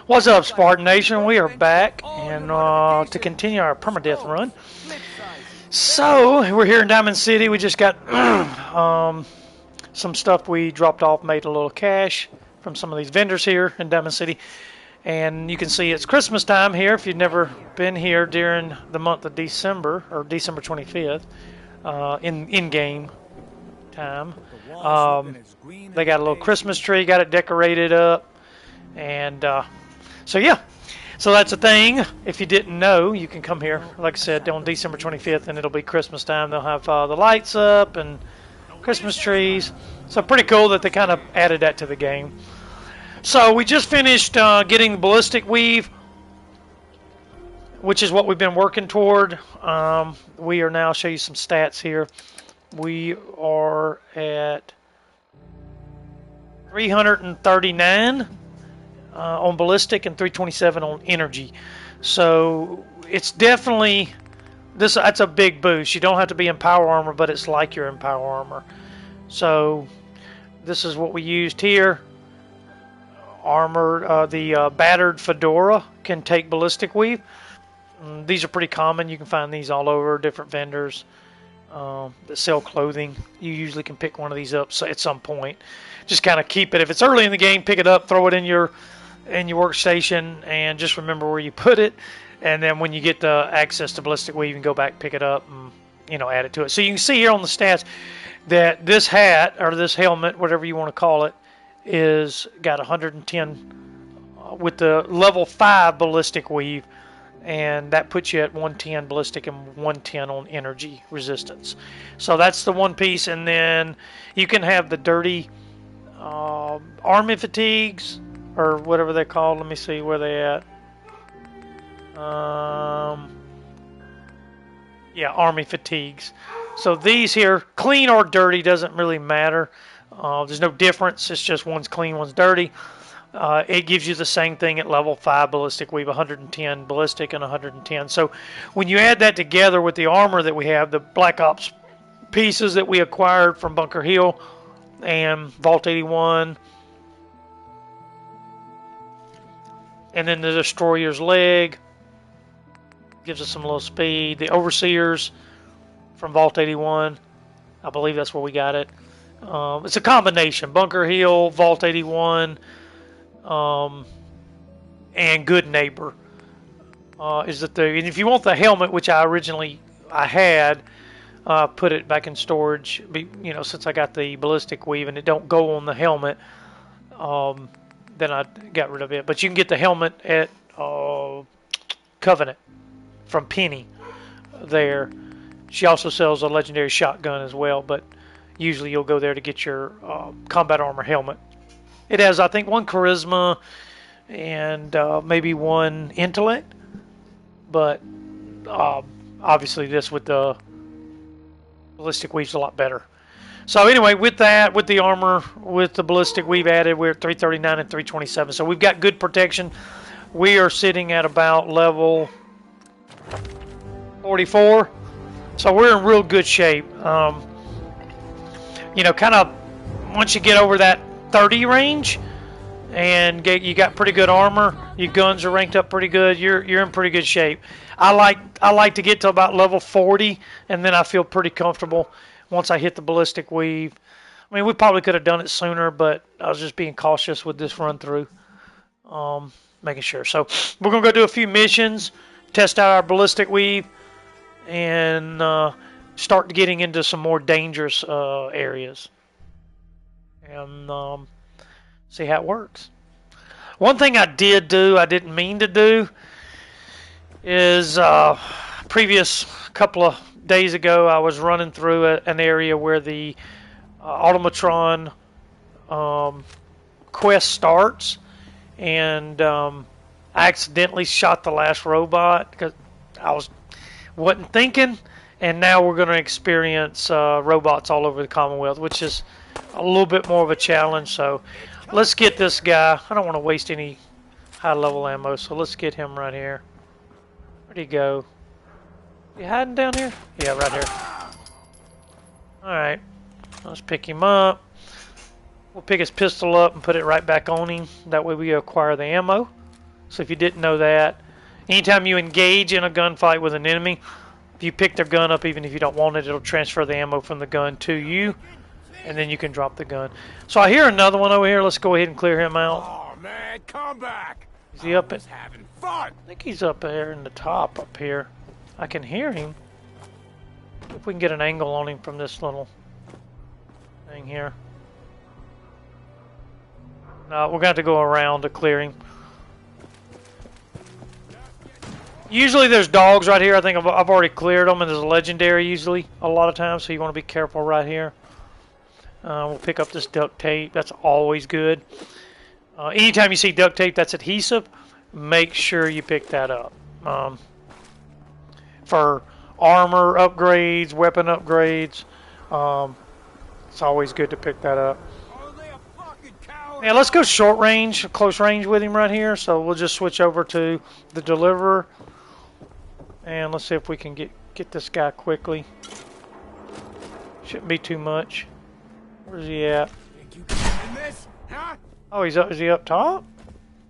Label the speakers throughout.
Speaker 1: What's up, Spartan Nation? We are back and to continue our Perma Death Run. So we're here in Diamond City. We just got some stuff we dropped off, made a little cash from some of these vendors here in Diamond City. And you can see it's Christmas time here. If you've never been here during the month of December, or December 25th, in-game time. They got a little Christmas tree, got it decorated up. And so yeah, so that's a thing. If you didn't know, you can come here, like I said, on December 25th, and it'll be Christmas time. They'll have the lights up and Christmas trees. So pretty cool that they kind of added that to the game. So we just finished getting the ballistic weave, which is what we've been working toward. We are now, I'll show you some stats here. We are at 339 on ballistic and 327 on energy. So it's definitely that's a big boost. You don't have to be in power armor, but it's like you're in power armor. So this is what we used here. Armor, the battered fedora can take ballistic weave. These are pretty common. You can find these all over, different vendors that sell clothing. You usually can pick one of these up at some point. Just kind of keep it. If it's early in the game, pick it up, throw it in your workstation, and just remember where you put it. And then when you get the access to ballistic weave, you can go back, pick it up, and add it to it. So you can see here on the stats that this hat or this helmet, whatever you want to call it, is got 110 with the level 5 ballistic weave, and that puts you at 110 ballistic and 110 on energy resistance. So that's the one piece. And then you can have the dirty army fatigues, or whatever they're called. Let me see where they at. Yeah, army fatigues. So these here, clean or dirty, doesn't really matter. There's no difference. It's just one's clean, one's dirty. It gives you the same thing at level 5 ballistic weave, 110 ballistic and 110. So when you add that together with the armor that we have, the Black Ops pieces that we acquired from Bunker Hill and Vault 81, and then the Destroyer's leg gives us some little speed. The Overseers from Vault 81, I believe that's where we got it. It's a combination. Bunker Hill, Vault 81, and Good Neighbor. Is the thing. And if you want the helmet, which I had, put it back in storage. Since I got the ballistic weave and it don't go on the helmet, then I got rid of it. But you can get the helmet at Covenant from Penny there. She also sells a legendary shotgun as well, but usually you'll go there to get your combat armor helmet. It has, I think, 1 charisma and maybe 1 intellect, but obviously this with the ballistic weave's a lot better. So anyway, with that, with the armor, with the ballistic weave added, we're at 339 and 327. So we've got good protection. We are sitting at about level 44. So we're in real good shape. Kind of once you get over that 30 range and you got pretty good armor, your guns are ranked up pretty good, you're in pretty good shape. I like to get to about level 40, and then I feel pretty comfortable once I hit the ballistic weave. I mean, we probably could have done it sooner, but I was just being cautious with this run through, making sure. So we're gonna go do a few missions, test out our ballistic weave, and start getting into some more dangerous areas, and see how it works. One thing I didn't mean to do, is previous couple of days ago I was running through an area where the Automatron quest starts, and I accidentally shot the last robot because I wasn't thinking, and now we're going to experience robots all over the Commonwealth, which is a little bit more of a challenge. So let's get this guy. I don't want to waste any high level ammo, so let's get him right here. Where'd he go? You hiding down here? Yeah, right here. Alright, let's pick him up. We'll pick his pistol up and put it right back on him. That way we acquire the ammo. So if you didn't know that, anytime you engage in a gunfight with an enemy, if you pick their gun up, even if you don't want it, it'll transfer the ammo from the gun to you, and then you can drop the gun. So I hear another one over here. Let's go ahead and clear him out.
Speaker 2: Oh man, come back!
Speaker 1: Is he up at?
Speaker 2: Having fun.
Speaker 1: I think he's up there in the top up here. I can hear him. If we can get an angle on him from this little thing here. No, we're going to have to go around to clear him. Usually there's dogs right here. I think I've already cleared them, and there's a legendary usually a lot of times, so you want to be careful right here. We'll pick up this duct tape. That's always good. Anytime you see duct tape that's adhesive, make sure you pick that up. For armor upgrades, weapon upgrades, it's always good to pick that up. Yeah, let's go short range, close range with him right here. So we'll just switch over to the deliverer, and let's see if we can get this guy quickly. Shouldn't be too much. Where's he at? Oh, he's up. Is he up top?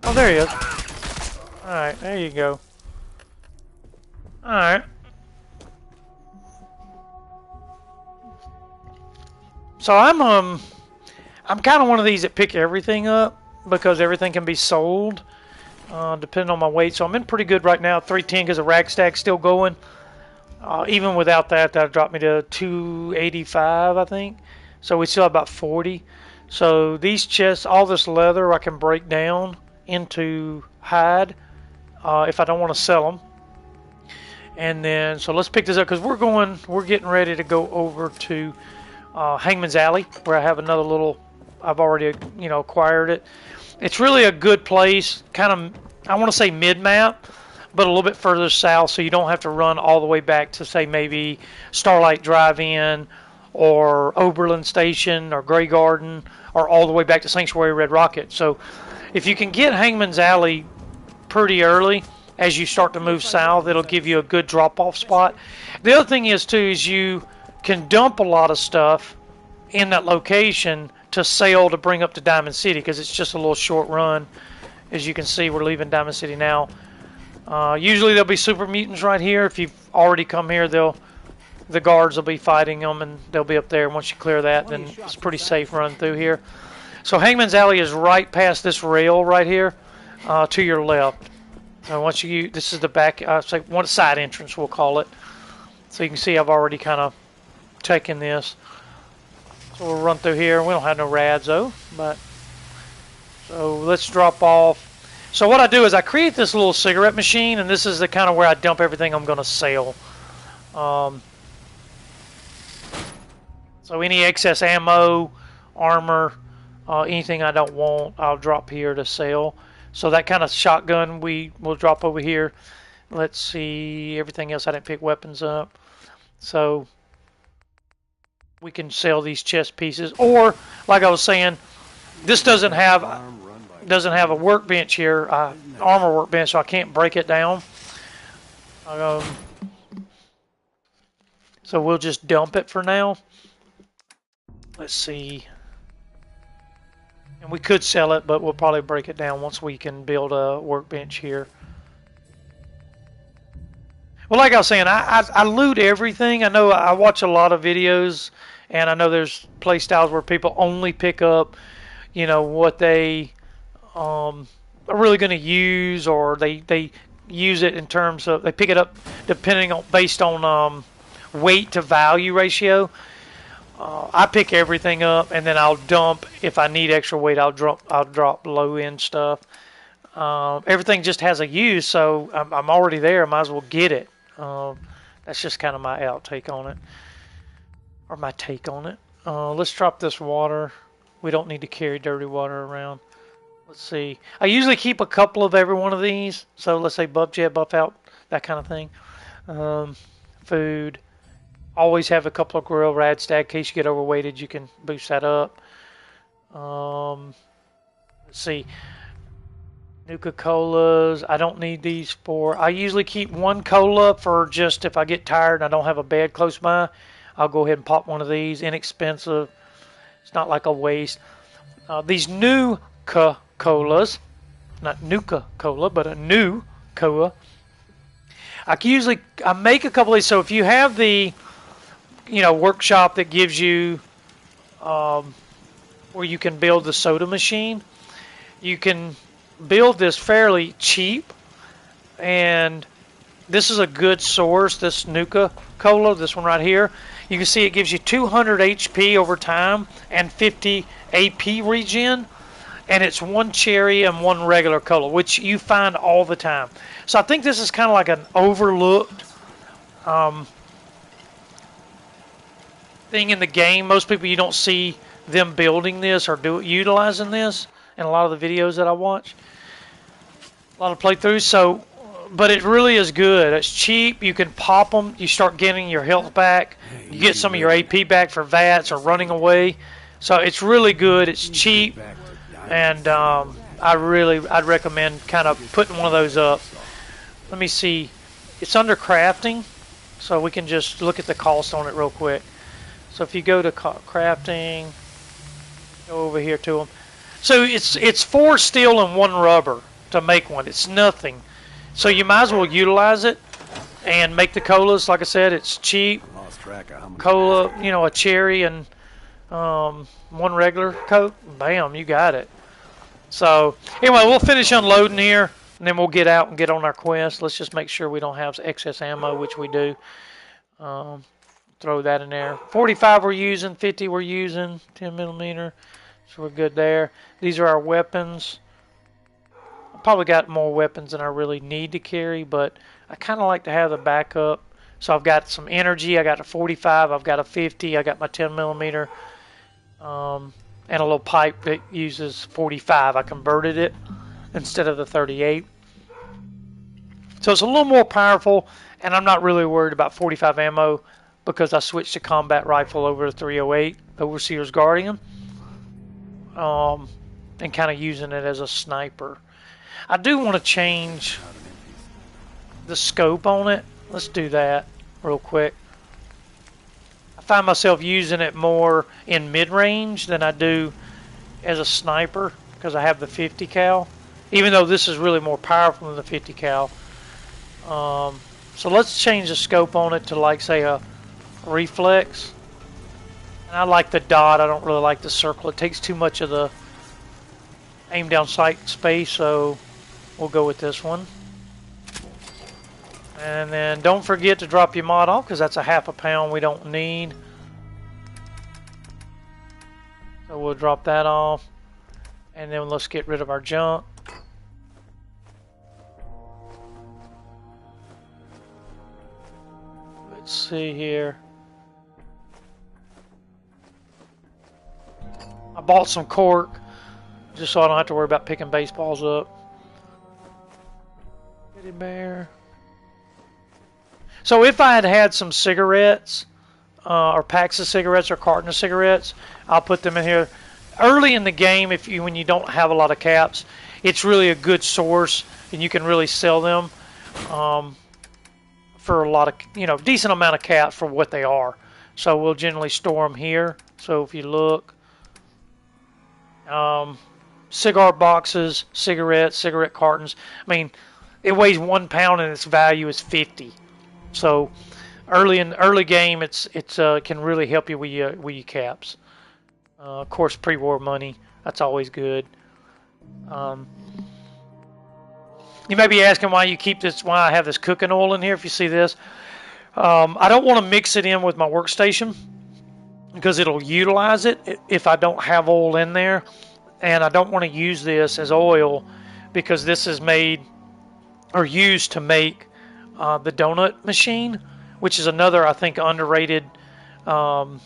Speaker 1: Oh, there he is. All right, there you go. All right. So I'm kind of one of these that pick everything up because everything can be sold depending on my weight. So I'm in pretty good right now, 310 because the rag stack's still going. Even without that, that'll drop me to 285, I think. So we still have about 40. So these chests, all this leather, I can break down into hide if I don't want to sell them. And then, so let's pick this up because we're getting ready to go over to Hangman's Alley, where I have another little. I've already, acquired it. It's really a good place, kind of, I want to say mid-map, but a little bit further south, so you don't have to run all the way back to, say, maybe Starlight Drive-In or Oberlin Station or Grey Garden or all the way back to Sanctuary Red Rocket. So if you can get Hangman's Alley pretty early as you start to move south, it'll give you a good drop-off spot. The other thing is, too, is you can dump a lot of stuff in that location to sail to bring up to Diamond City because it's just a little short run. As you can see, we're leaving Diamond City now. Usually there'll be super mutants right here. If you've already come here, the guards will be fighting them, and they'll be up there. Once you clear that, then it's a pretty safe run through here. So Hangman's Alley is right past this rail right here to your left. So once this is the back, say one side entrance, we'll call it. So you can see I've already kind of taken this. So we'll run through here. We don't have no rads though, but so let's drop off. So what I do is I create this little cigarette machine, and this is the kind of where I dump everything I'm going to sell. So any excess ammo, armor, anything I don't want, I'll drop here to sell. So that kind of shotgun we will drop over here. Let's see, everything else I didn't pick weapons up. So we can sell these chest pieces, or like I was saying, this doesn't have a workbench here, armor workbench, so I can't break it down. So we'll just dump it for now. Let's see. And we could sell it, but we'll probably break it down once we can build a workbench here. Well, like I was saying, I loot everything. I know I watch a lot of videos, and I know there's play styles where people only pick up, what they are really going to use, or they use it in terms of, they pick it up based on weight to value ratio. I pick everything up, and then I'll dump. If I need extra weight, I'll drop low end stuff. Everything just has a use, so I'm already there. I might as well get it. That's just kind of my outtake on it, or my take on it. Let's drop this water. We don't need to carry dirty water around. Let's see. I usually keep a couple of every one of these. So let's say buff jet, buff out, that kind of thing. Food. Always have a couple of grill rad stack in case you get overweighted. You can boost that up. Let's see. Nuka-Colas. I don't need these for. I usually keep one cola for just if I get tired and I don't have a bed close by. I'll go ahead and pop one of these. Inexpensive. It's not like a waste. These Nuka Colas, not Nuka Cola, but a new Cola. I make a couple of these. So if you have the workshop that gives you where you can build the soda machine, you can build this fairly cheap, and this is a good source. This Nuka Cola, this one right here, you can see it gives you 200 HP over time and 50 AP regen, and it's one cherry and one regular cola, which you find all the time. So I think this is kind of like an overlooked thing in the game. Most people, you don't see them building this or utilizing this in a lot of the videos that I watch. A lot of playthroughs. So, but it really is good. It's cheap. You can pop them. You start getting your health back. You get some of your AP back for VATS or running away. So it's really good. It's cheap, and I'd recommend kind of putting one of those up. Let me see. It's under crafting, so we can just look at the cost on it real quick. So if you go to crafting, go over here to them. So it's 4 steel and 1 rubber to make one. It's nothing. So you might as well utilize it and make the colas. Like I said, it's cheap. Cola, a cherry and 1 regular Coke. Bam, you got it. So anyway, we'll finish unloading here, and then we'll get out and get on our quest. Let's just make sure we don't have excess ammo, which we do. Throw that in there. 45 we're using, 50 we're using, 10mm. So we're good there. These are our weapons. I probably got more weapons than I really need to carry, but I kind of like to have the backup. So I've got some energy. I got a 45. I've got a 50. I got my 10mm. And a little pipe that uses 45. I converted it instead of the 38. So it's a little more powerful, and I'm not really worried about 45 ammo because I switched to combat rifle over to 308 Overseer's Guardian, and kind of using it as a sniper. I do want to change the scope on it. Let's do that real quick. I find myself using it more in mid-range than I do as a sniper because I have the 50 cal, even though this is really more powerful than the 50 cal. So let's change the scope on it to, like, say, a reflex. And I like the dot. I don't really like the circle. It takes too much of the aim down sight space, so we'll go with this one. And then don't forget to drop your mod off because that's a half a pound we don't need. So we'll drop that off. And then let's get rid of our junk. Let's see here. I bought some cork just so I don't have to worry about picking baseballs up. Teddy bear. So if I had had some cigarettes, or packs of cigarettes or carton of cigarettes, I'll put them in here. Early in the game, when you don't have a lot of caps, it's really a good source, and you can really sell them for a lot of, decent amount of caps for what they are. So we'll generally store them here. So if you look, cigar boxes, cigarette cartons. I mean, it weighs 1 pound and its value is 50. So early game, it can really help you with your caps. Of course, pre-war money, that's always good. You may be asking why you keep this, why I have this cooking oil in here. If you see this, I don't want to mix it in with my workstation because it'll utilize it if I don't have oil in there, and I don't want to use this as oil because this is made or used to make the donut machine, which is another, I think, underrated kind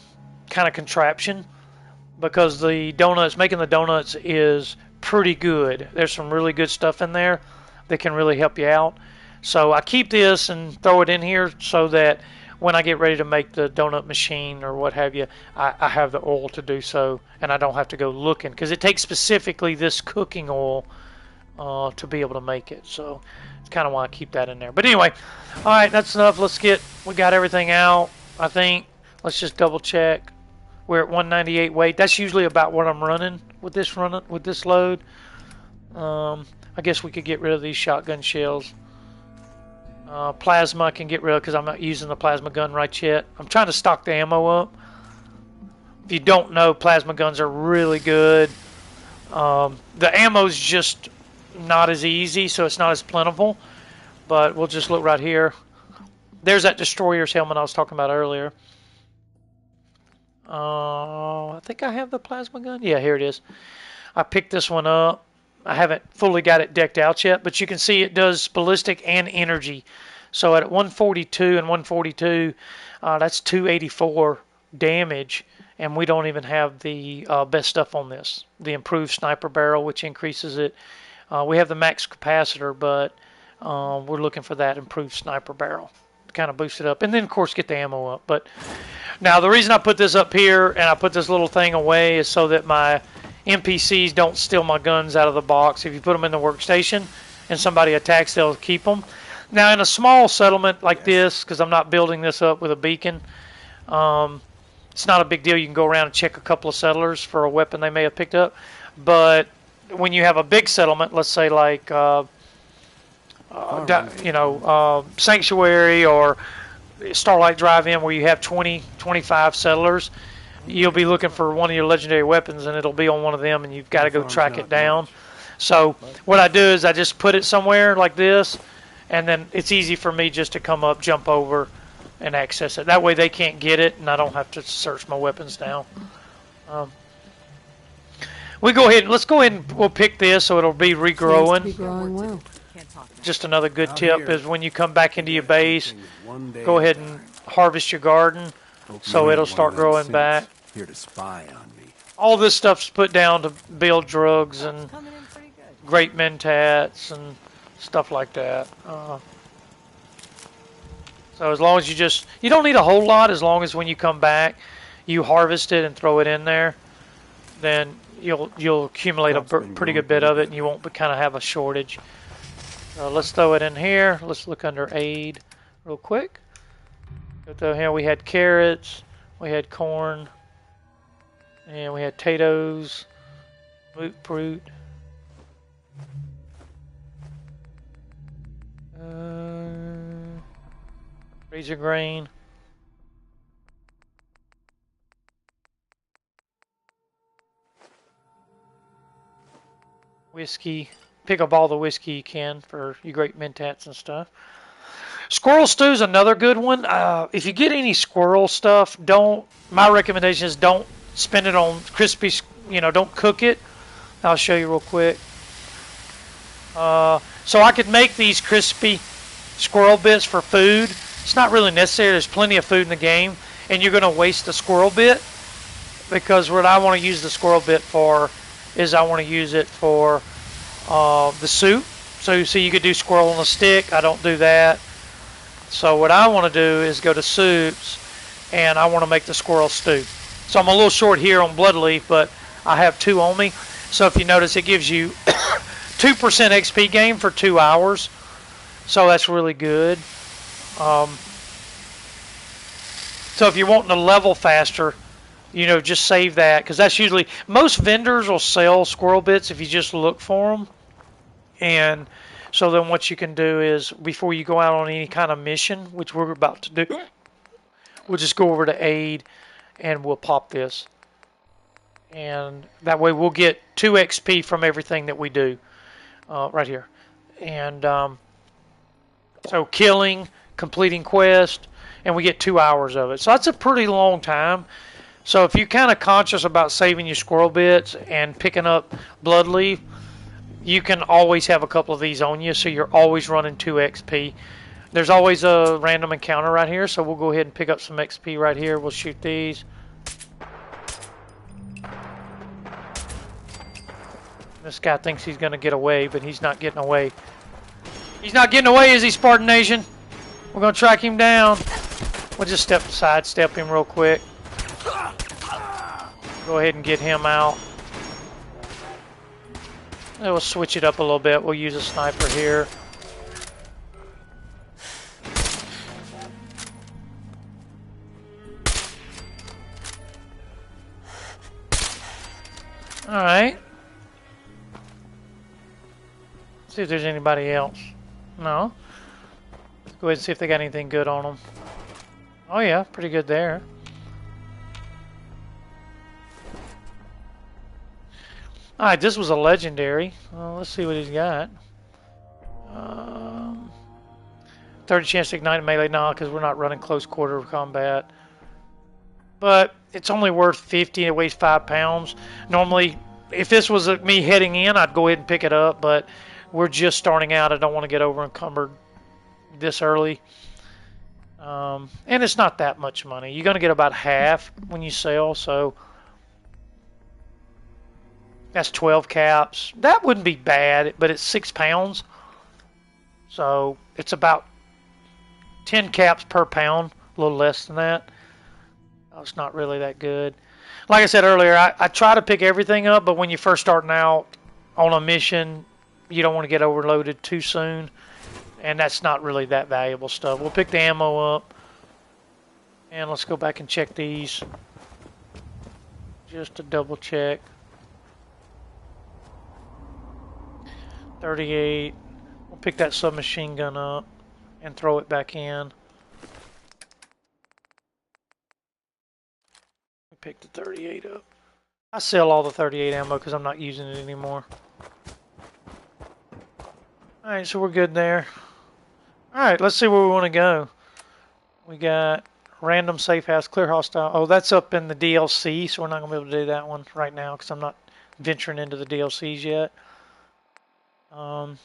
Speaker 1: of contraption, because making the donuts is pretty good. There's some really good stuff in there that can really help you out. So I keep this and throw it in here so that when I get ready to make the donut machine or what have you, I have the oil to do so, and I don't have to go looking, because it takes specifically this cooking oil to be able to make it. So it's kind of why I keep that in there. But anyway, all right, that's enough. We got everything out, I think. Let's just double check. We're at 198 weight. That's usually about what I'm running with this load. I guess we could get rid of these shotgun shells. Plasma I can get rid of because I'm not using the plasma gun right yet. I'm trying to stock the ammo up. If you don't know, plasma guns are really good. The ammo's just not as easy, so it's not as plentiful. But we'll just look right here. There's that destroyer's helmet I was talking about earlier. I think I have the plasma gun. Yeah, here it is. I picked this one up. I haven't fully got it decked out yet, but you can see it does ballistic and energy. So at 142 and 142, that's 284 damage, and we don't even have the best stuff on this. The improved sniper barrel, which increases it. We have the max capacitor, but we're looking for that improved sniper barrel to kind of boost it up. And then, of course, get the ammo up. But now the reason I put this up here and I put this little thing away is so that my NPCs don't steal my guns out of the box. If you put them in the workstation and somebody attacks, they'll keep them. Now, in a small settlement like this, because I'm not building this up with a beacon, it's not a big deal. You can go around and check a couple of settlers for a weapon they may have picked up. But when you have a big settlement, let's say like Sanctuary or Starlight Drive-In, where you have 20, 25 settlers, you'll be looking for one of your legendary weapons, and it'll be on one of them, and you've got to go track it down. So what I do is I just put it somewhere like this, and then it's easy for me just to come up, jump over, and access it. That way they can't get it, and I don't have to search my weapons down. Let's go ahead and we'll pick this so it'll be regrowing.
Speaker 3: Seems to be growing well.
Speaker 1: Just another good tip is when you come back into your base, go ahead and harvest your garden so it'll start growing back.
Speaker 2: Here to spy on me.
Speaker 1: All this stuff's put down to build drugs and great mentats and stuff like that. So as long as you don't need a whole lot, as long as when you come back, you harvest it and throw it in there, then you'll accumulate a pretty good bit of it, and you won't kind of have a shortage. Let's throw it in here. Let's look under aid real quick. So here we had carrots, we had corn, and we had potatoes, fruit. Razor grain. Whiskey. Pick up all the whiskey you can for your great mentats and stuff. Squirrel stew is another good one. If you get any squirrel stuff, my recommendation is don't spend it on crispy, don't cook it. I'll show you real quick. So I could make these crispy squirrel bits for food. It's not really necessary. There's plenty of food in the game, and you're going to waste the squirrel bit, because what I want to use the squirrel bit for is I want to use it for the soup. So you see, you could do squirrel on a stick. I don't do that. So what I want to do is go to soups, and I want to make the squirrel stew. So I'm a little short here on blood leaf, but I have 2 on me. So if you notice, it gives you 2% XP gain for 2 hours. So that's really good. So if you're wanting to level faster, just save that, because that's usually, most vendors will sell squirrel bits if you just look for them. And so then what you can do is, before you go out on any kind of mission, which we're about to do, we'll just go over to aid and we'll pop this. And that way we'll get 2 XP from everything that we do right here. And so killing, completing quest, and we get 2 hours of it. So that's a pretty long time. So if you're kind of conscious about saving your squirrel bits and picking up blood leaf, you can always have a couple of these on you, so you're always running 2 XP. There's always a random encounter right here, so we'll go ahead and pick up some XP right here. We'll shoot these. This guy thinks he's going to get away, but he's not getting away. He's not getting away, is he, Spartan Nation? We're going to track him down. We'll just sidestep him real quick. Go ahead and get him out. And we'll switch it up a little bit. We'll use a sniper here. Alright. See if there's anybody else. No. Let's go ahead and see if they got anything good on them. Oh yeah, pretty good there. Alright, this was a legendary. Well, let's see what he's got. 30 chance to ignite a melee. Nah, because we're not running close quarter combat. But it's only worth 50 and it weighs 5 pounds. Normally, if this was me heading in, I'd go ahead and pick it up. But we're just starting out. I don't want to get over encumbered this early. And it's not that much money. You're going to get about half when you sell. So that's 12 caps. That wouldn't be bad, but it's 6 pounds. So it's about 10 caps per pound, a little less than that. Oh, it's not really that good. Like I said earlier, I try to pick everything up, but when you're first starting out on a mission, you don't want to get overloaded too soon, and that's not really that valuable stuff. We'll pick the ammo up, and let's go back and check these just to double check. 38. We'll pick that submachine gun up and throw it back in. Pick the 38 up. I sell all the 38 ammo because I'm not using it anymore. Alright, so we're good there. Alright, let's see where we want to go. We got random safe house, clear hostile. Oh, that's up in the DLC, so we're not going to be able to do that one right now because I'm not venturing into the DLCs yet. Oh,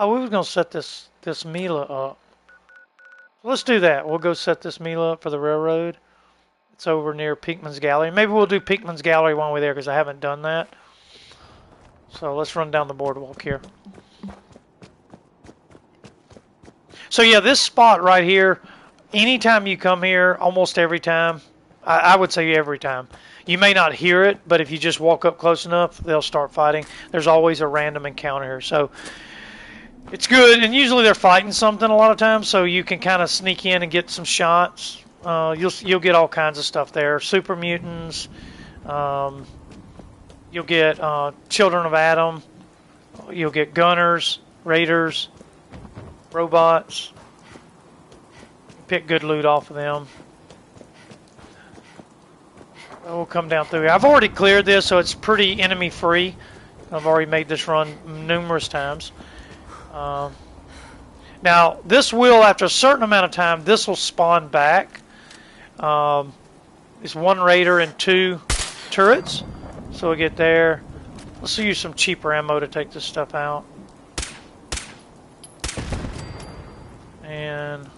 Speaker 1: we were going to set this Mila up. Let's do that. We'll go set this Mila up for the railroad. It's over near Pinkman's Gallery. Maybe we'll do Pinkman's Gallery while we're there because I haven't done that. So let's run down the boardwalk here. So yeah, this spot right here, anytime you come here, almost every time, I would say every time, you may not hear it, but if you just walk up close enough, they'll start fighting. There's always a random encounter here. So it's good, and usually they're fighting something a lot of times, so you can kind of sneak in and get some shots. You'll get all kinds of stuff there. Super mutants. You'll get Children of Adam. You'll get gunners, raiders, robots. Pick good loot off of them. We'll come down through here. I've already cleared this, so it's pretty enemy free. I've already made this run numerous times. Now, this will, after a certain amount of time, this will spawn back. It's 1 raider and 2 turrets. So we'll get there. Let's use some cheaper ammo to take this stuff out. And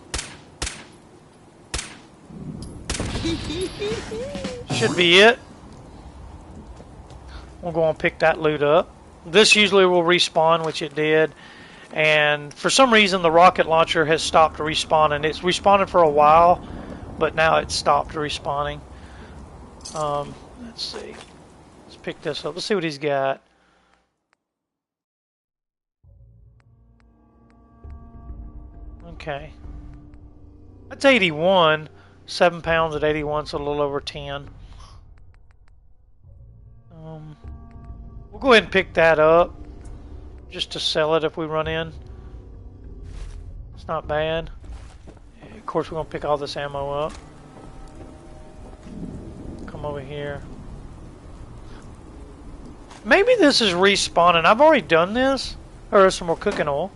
Speaker 1: should be it. We'll go and pick that loot up. This usually will respawn, which it did. And for some reason, the rocket launcher has stopped respawning. It's respawned for a while, but now it's stopped respawning. Let's see. Let's pick this up. Let's see what he's got. Okay. That's 81. 7 pounds at 81, so a little over 10. We'll go ahead and pick that up just to sell it if we run in. It's not bad. Of course, we're going to pick all this ammo up. Come over here. Maybe this is respawning. I've already done this. Or some more cooking oil.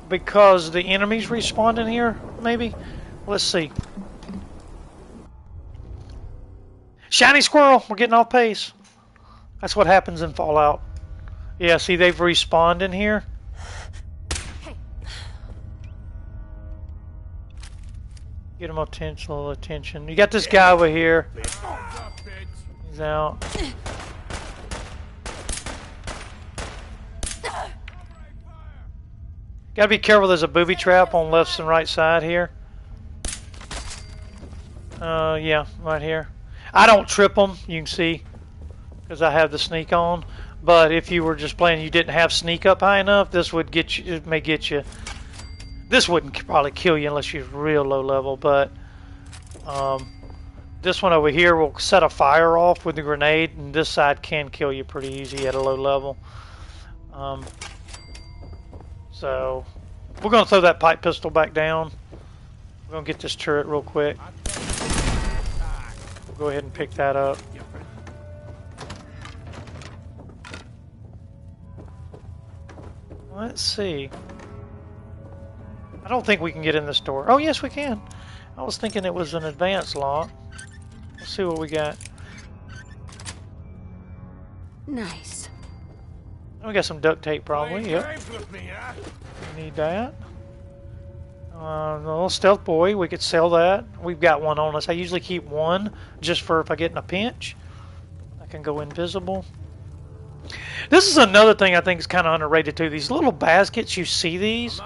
Speaker 1: Because the enemies respawned in here, maybe? Let's see. Shiny squirrel! We're getting off pace. That's what happens in Fallout. Yeah, see, they've respawned in here. Get him attention, a little attention. You got this guy over here. He's out. Gotta be careful, there's a booby trap on left and right side here. Yeah, right here. I don't trip them, you can see, because I have the sneak on. But if you were just playing, you didn't have sneak up high enough, this would get you. It may get you. This wouldn't probably kill you unless you're real low level, but This one over here will set a fire off with the grenade, and this side can kill you pretty easy at a low level. So we're going to throw that pipe pistol back down. We're going to get this turret real quick. We'll go ahead and pick that up. Let's see. I don't think we can get in this door. Oh, yes, we can. I was thinking it was an advanced lock. Let's see what we got.
Speaker 3: Nice.
Speaker 1: We got some duct tape, probably. Yep. We need that. The little stealth boy, we could sell that. We've got one on us. I usually keep one just for if I get in a pinch. I can go invisible. This is another thing I think is kind of underrated too. These little baskets, you see these.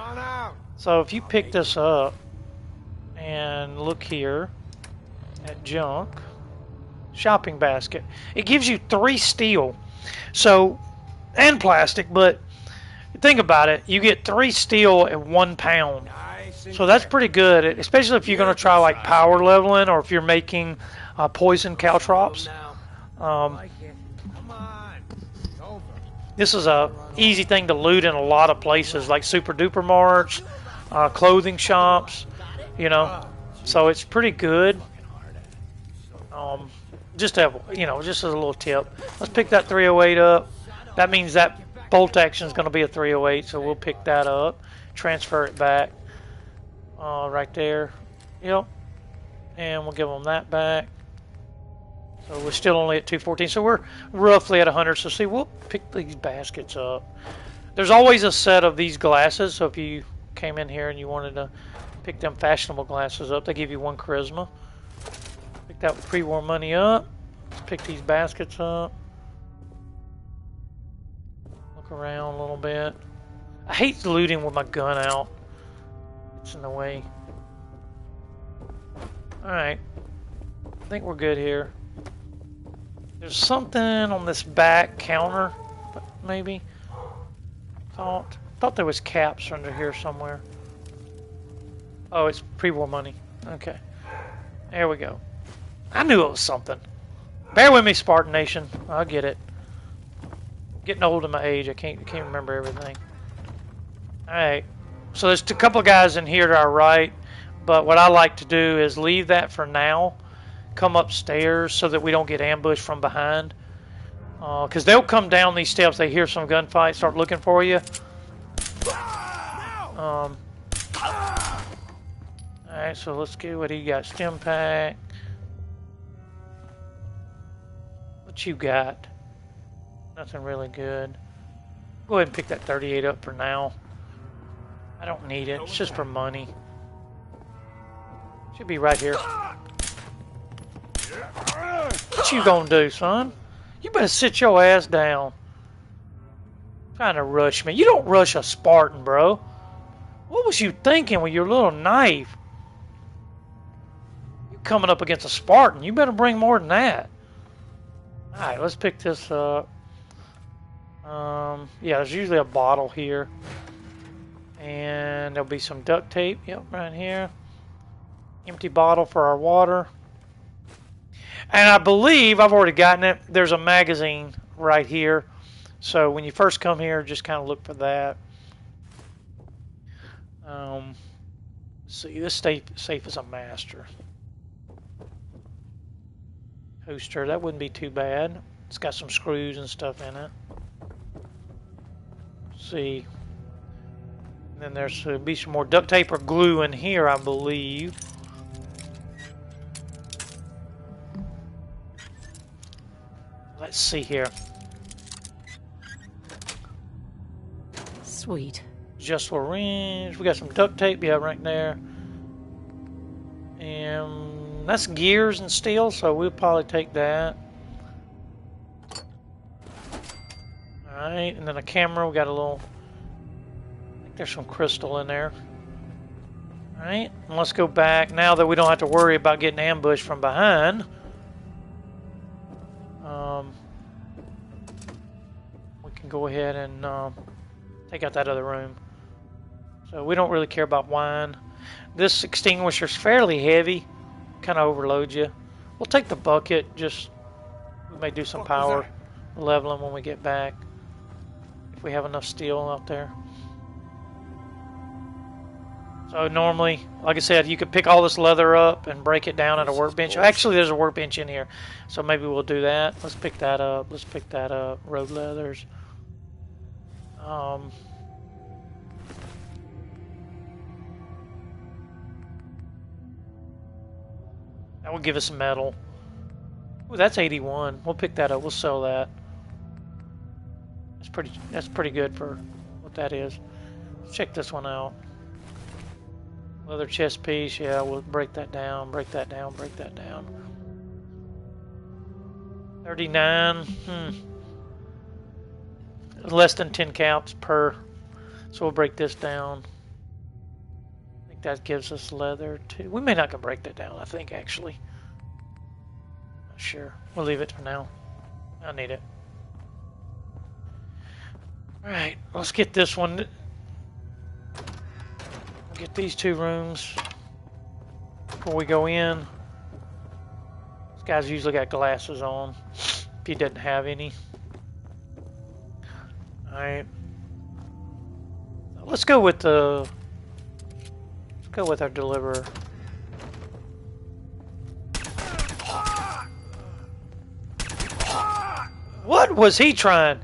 Speaker 1: So if you pick this up and look here at junk, shopping basket, it gives you 3 steel. So, and plastic, but think about it. You get 3 steel at 1 pound. So that's pretty good, especially if you're going to try like power leveling or if you're making poison caltrops. This is a easy thing to loot in a lot of places like super duper marts, clothing shops, you know. So it's pretty good. Just to have, you know, just as a little tip. Let's pick that 308 up. That means that bolt action is going to be a 308, so we'll pick that up, transfer it back. Right there. Yep. And we'll give them that back. So we're still only at 214. So we're roughly at 100. So see, we'll pick these baskets up. There's always a set of these glasses. So if you came in here and you wanted to pick them fashionable glasses up, they give you 1 charisma. Pick that pre-war money up. Let's pick these baskets up. Look around a little bit. I hate looting with my gun out. It's in the way. Alright. I think we're good here. There's something on this back counter, maybe. Thought there was caps under here somewhere. Oh, it's pre-war money. Okay. There we go. I knew it was something. Bear with me, Spartan Nation. I'll get it. Getting old in my age. I can't remember everything. Alright. So there's a couple of guys in here to our right, but what I like to do is leave that for now, come upstairs so that we don't get ambushed from behind. Because they'll come down these steps, they hear some gunfight, start looking for you. Alright, so let's get what he got. Stim pack. What you got? Nothing really good. Go ahead and pick that 38 up for now. I don't need it. It's just for money. Should be right here. What you gonna do, son? You better sit your ass down. Trying to rush me. You don't rush a Spartan, bro. What was you thinking with your little knife? You coming up against a Spartan. You better bring more than that. Alright, let's pick this up. Yeah, there's usually a bottle here. And there'll be some duct tape. Yep, right here. Empty bottle for our water. And I believe, I've already gotten it, there's a magazine right here. So when you first come here, just kind of look for that. See, this safe is a master. Poster, that wouldn't be too bad. It's got some screws and stuff in it. See. And then there's be some more duct tape or glue in here, I believe. Let's see here.
Speaker 3: Sweet.
Speaker 1: Adjustable wrench. We got some duct tape, yeah, right there. And that's gears and steel, so we'll probably take that. Alright, and then a camera. We got a little... I think there's some crystal in there. Alright, and let's go back now that we don't have to worry about getting ambushed from behind. We can go ahead and take out that other room. So we don't really care about wine. This extinguisher's fairly heavy. Kind of overloads you. We'll take the bucket. Just we may do some
Speaker 2: What was
Speaker 1: power
Speaker 2: that?
Speaker 1: leveling when we get back. If we have enough steel out there. So normally, like I said, you could pick all this leather up and break it down at a
Speaker 2: This is
Speaker 1: workbench.
Speaker 2: bullshit.
Speaker 1: Actually, there's a workbench in here. So maybe we'll do that. Let's pick that up. Let's pick that up. Road leathers. That will give us metal. Ooh, that's 81. We'll pick that up. We'll sell that. That's pretty good for what that is. Let's check this one out. Leather chest piece, yeah, we'll break that down, break that down, break that down. 39, less than 10 caps per, so we'll break this down. I think that gives us leather too. We may not can break that down, I think, actually. Not sure. We'll leave it for now. I need it. Alright, let's get this one. Get these 2 rooms before we go in. This guy's usually got glasses on if he doesn't have any. Alright. Let's go with our deliverer. What was he trying?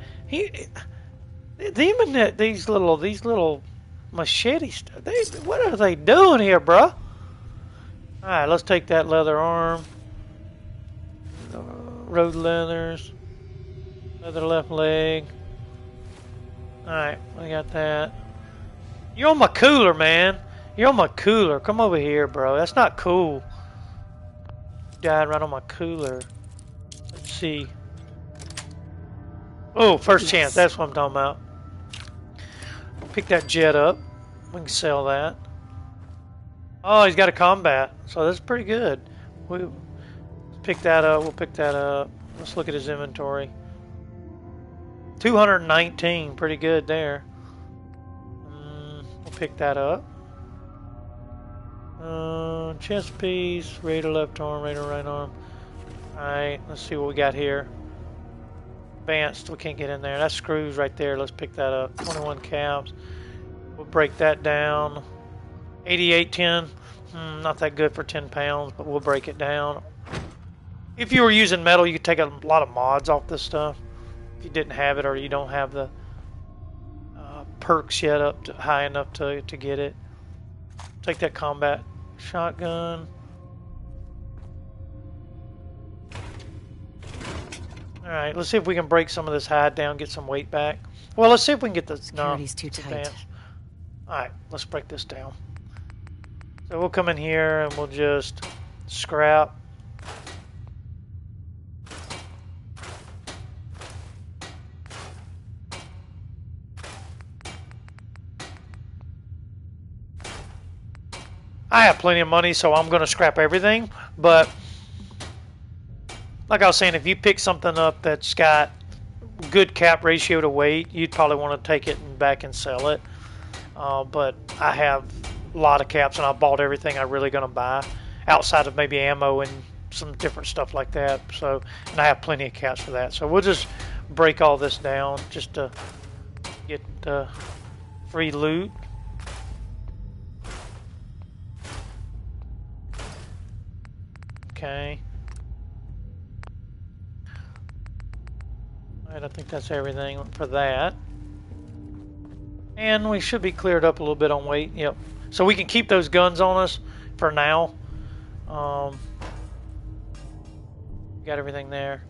Speaker 1: These little machete stuff. What are they doing here, bruh? Alright, let's take that leather arm. Road leathers. Leather left leg. Alright, we got that. You're on my cooler, man. You're on my cooler. Come over here, bro. That's not cool. You died right on my cooler. Let's see. Oh, first chance. That's what I'm talking about. Pick that jet up. We can sell that. Oh, he's got a combat, so that's pretty good. We'll pick that up. We'll pick that up. Let's look at his inventory. 219, pretty good there. We'll pick that up. Chest piece, raider left arm, raider right arm. Alright, let's see what we got here. Advanced, we can't get in there. That's screws right there. Let's pick that up. 21 caps. We'll break that down. 8810. Not that good for 10 pounds, but we'll break it down. If you were using metal, you could take a lot of mods off this stuff. If you didn't have it or you don't have the perks yet up to high enough to get it. Take that combat shotgun. Alright, let's see if we can break some of this hide down, get some weight back. Well, let's see if we can get this.
Speaker 3: Security's too tight.
Speaker 1: Alright, let's break this down. So we'll come in here and we'll just scrap. I have plenty of money, so I'm going to scrap everything, but like I was saying, if you pick something up that's got good cap ratio to weight, you'd probably want to take it back and sell it. But I have a lot of caps, and I bought everything I'm really going to buy, outside of maybe ammo and some different stuff like that. So, and I have plenty of caps for that. So we'll just break all this down just to get free loot. Okay. Alright, I think that's everything for that. And we should be cleared up a little bit on weight. Yep. So we can keep those guns on us for now. Got everything there.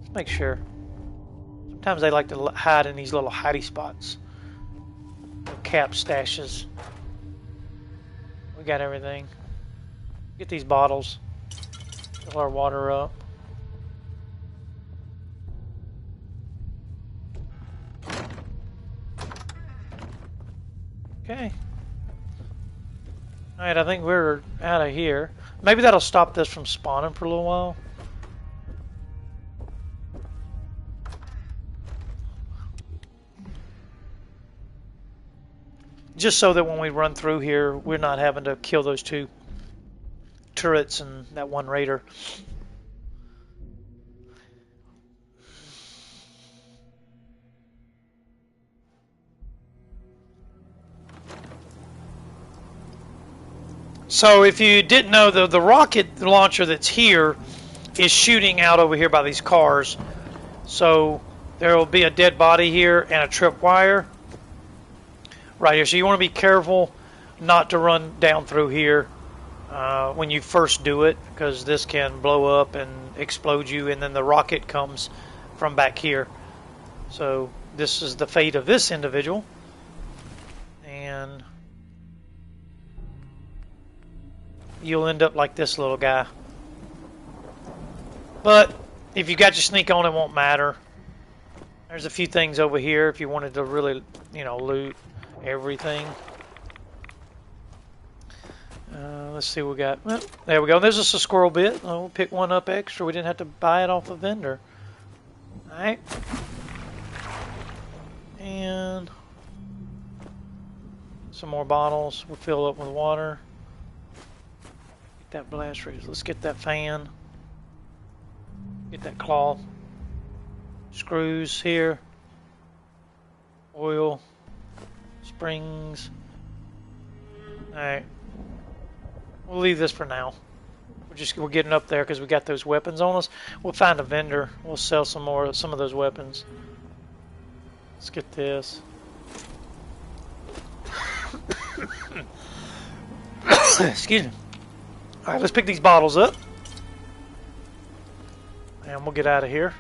Speaker 1: Let's make sure. Sometimes they like to hide in these little hidey spots. Little cap stashes. We got everything. Get these bottles. Fill our water up. Okay. Alright, I think we're out of here. Maybe that'll stop this from spawning for a little while. Just so that when we run through here, we're not having to kill those two turrets and that one raider. So if you didn't know, the rocket launcher that's here is shooting out over here by these cars. So there will be a dead body here and a tripwire right here. So you want to be careful not to run down through here when you first do it, because this can blow up and explode you, and then the rocket comes from back here. So this is the fate of this individual. And you'll end up like this little guy. But if you got your sneak on, it won't matter. There's a few things over here if you wanted to really, loot everything. Let's see what we got. Well, there we go. There's just a squirrel bit. We'll pick one up extra. We didn't have to buy it off a vendor. Alright. And some more bottles. We'll fill up with water. Get that blast radius. Let's get that fan. Get that cloth. Screws here. Oil. Springs. Alright. We'll leave this for now. We're getting up there because we got those weapons on us. We'll find a vendor. We'll sell some of those weapons. Let's get this. Excuse me. Alright, let's pick these bottles up. And we'll get out of here.